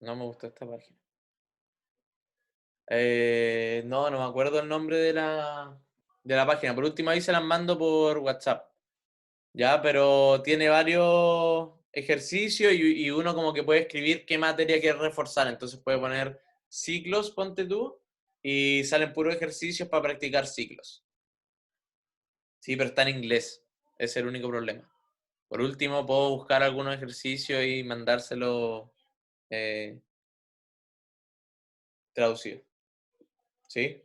No me gustó esta página. No me acuerdo el nombre de la página. Por último, ahí se las mando por WhatsApp. Ya, pero tiene varios ejercicios y uno como que puede escribir qué materia quiere reforzar. Entonces puede poner ciclos, ponte tú, y salen puros ejercicios para practicar ciclos. Sí, pero está en inglés. Ese es el único problema. Por último, puedo buscar algunos ejercicios y mandárselo traducido. ¿Sí?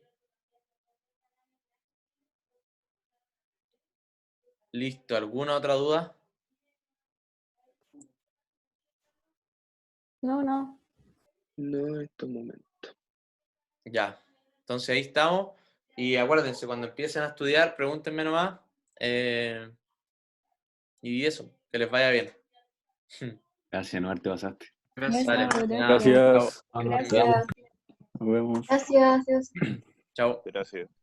Listo. ¿Alguna otra duda? No, no. No en estos momentos. Ya. Entonces ahí estamos. Y acuérdense, cuando empiecen a estudiar, pregúntenme nomás. Y eso, que les vaya bien. Gracias, no te pasaste. Gracias. Dale, Eso, de nada. gracias. Gracias. Chao. Gracias. Nos vemos. Gracias. Chao. Gracias.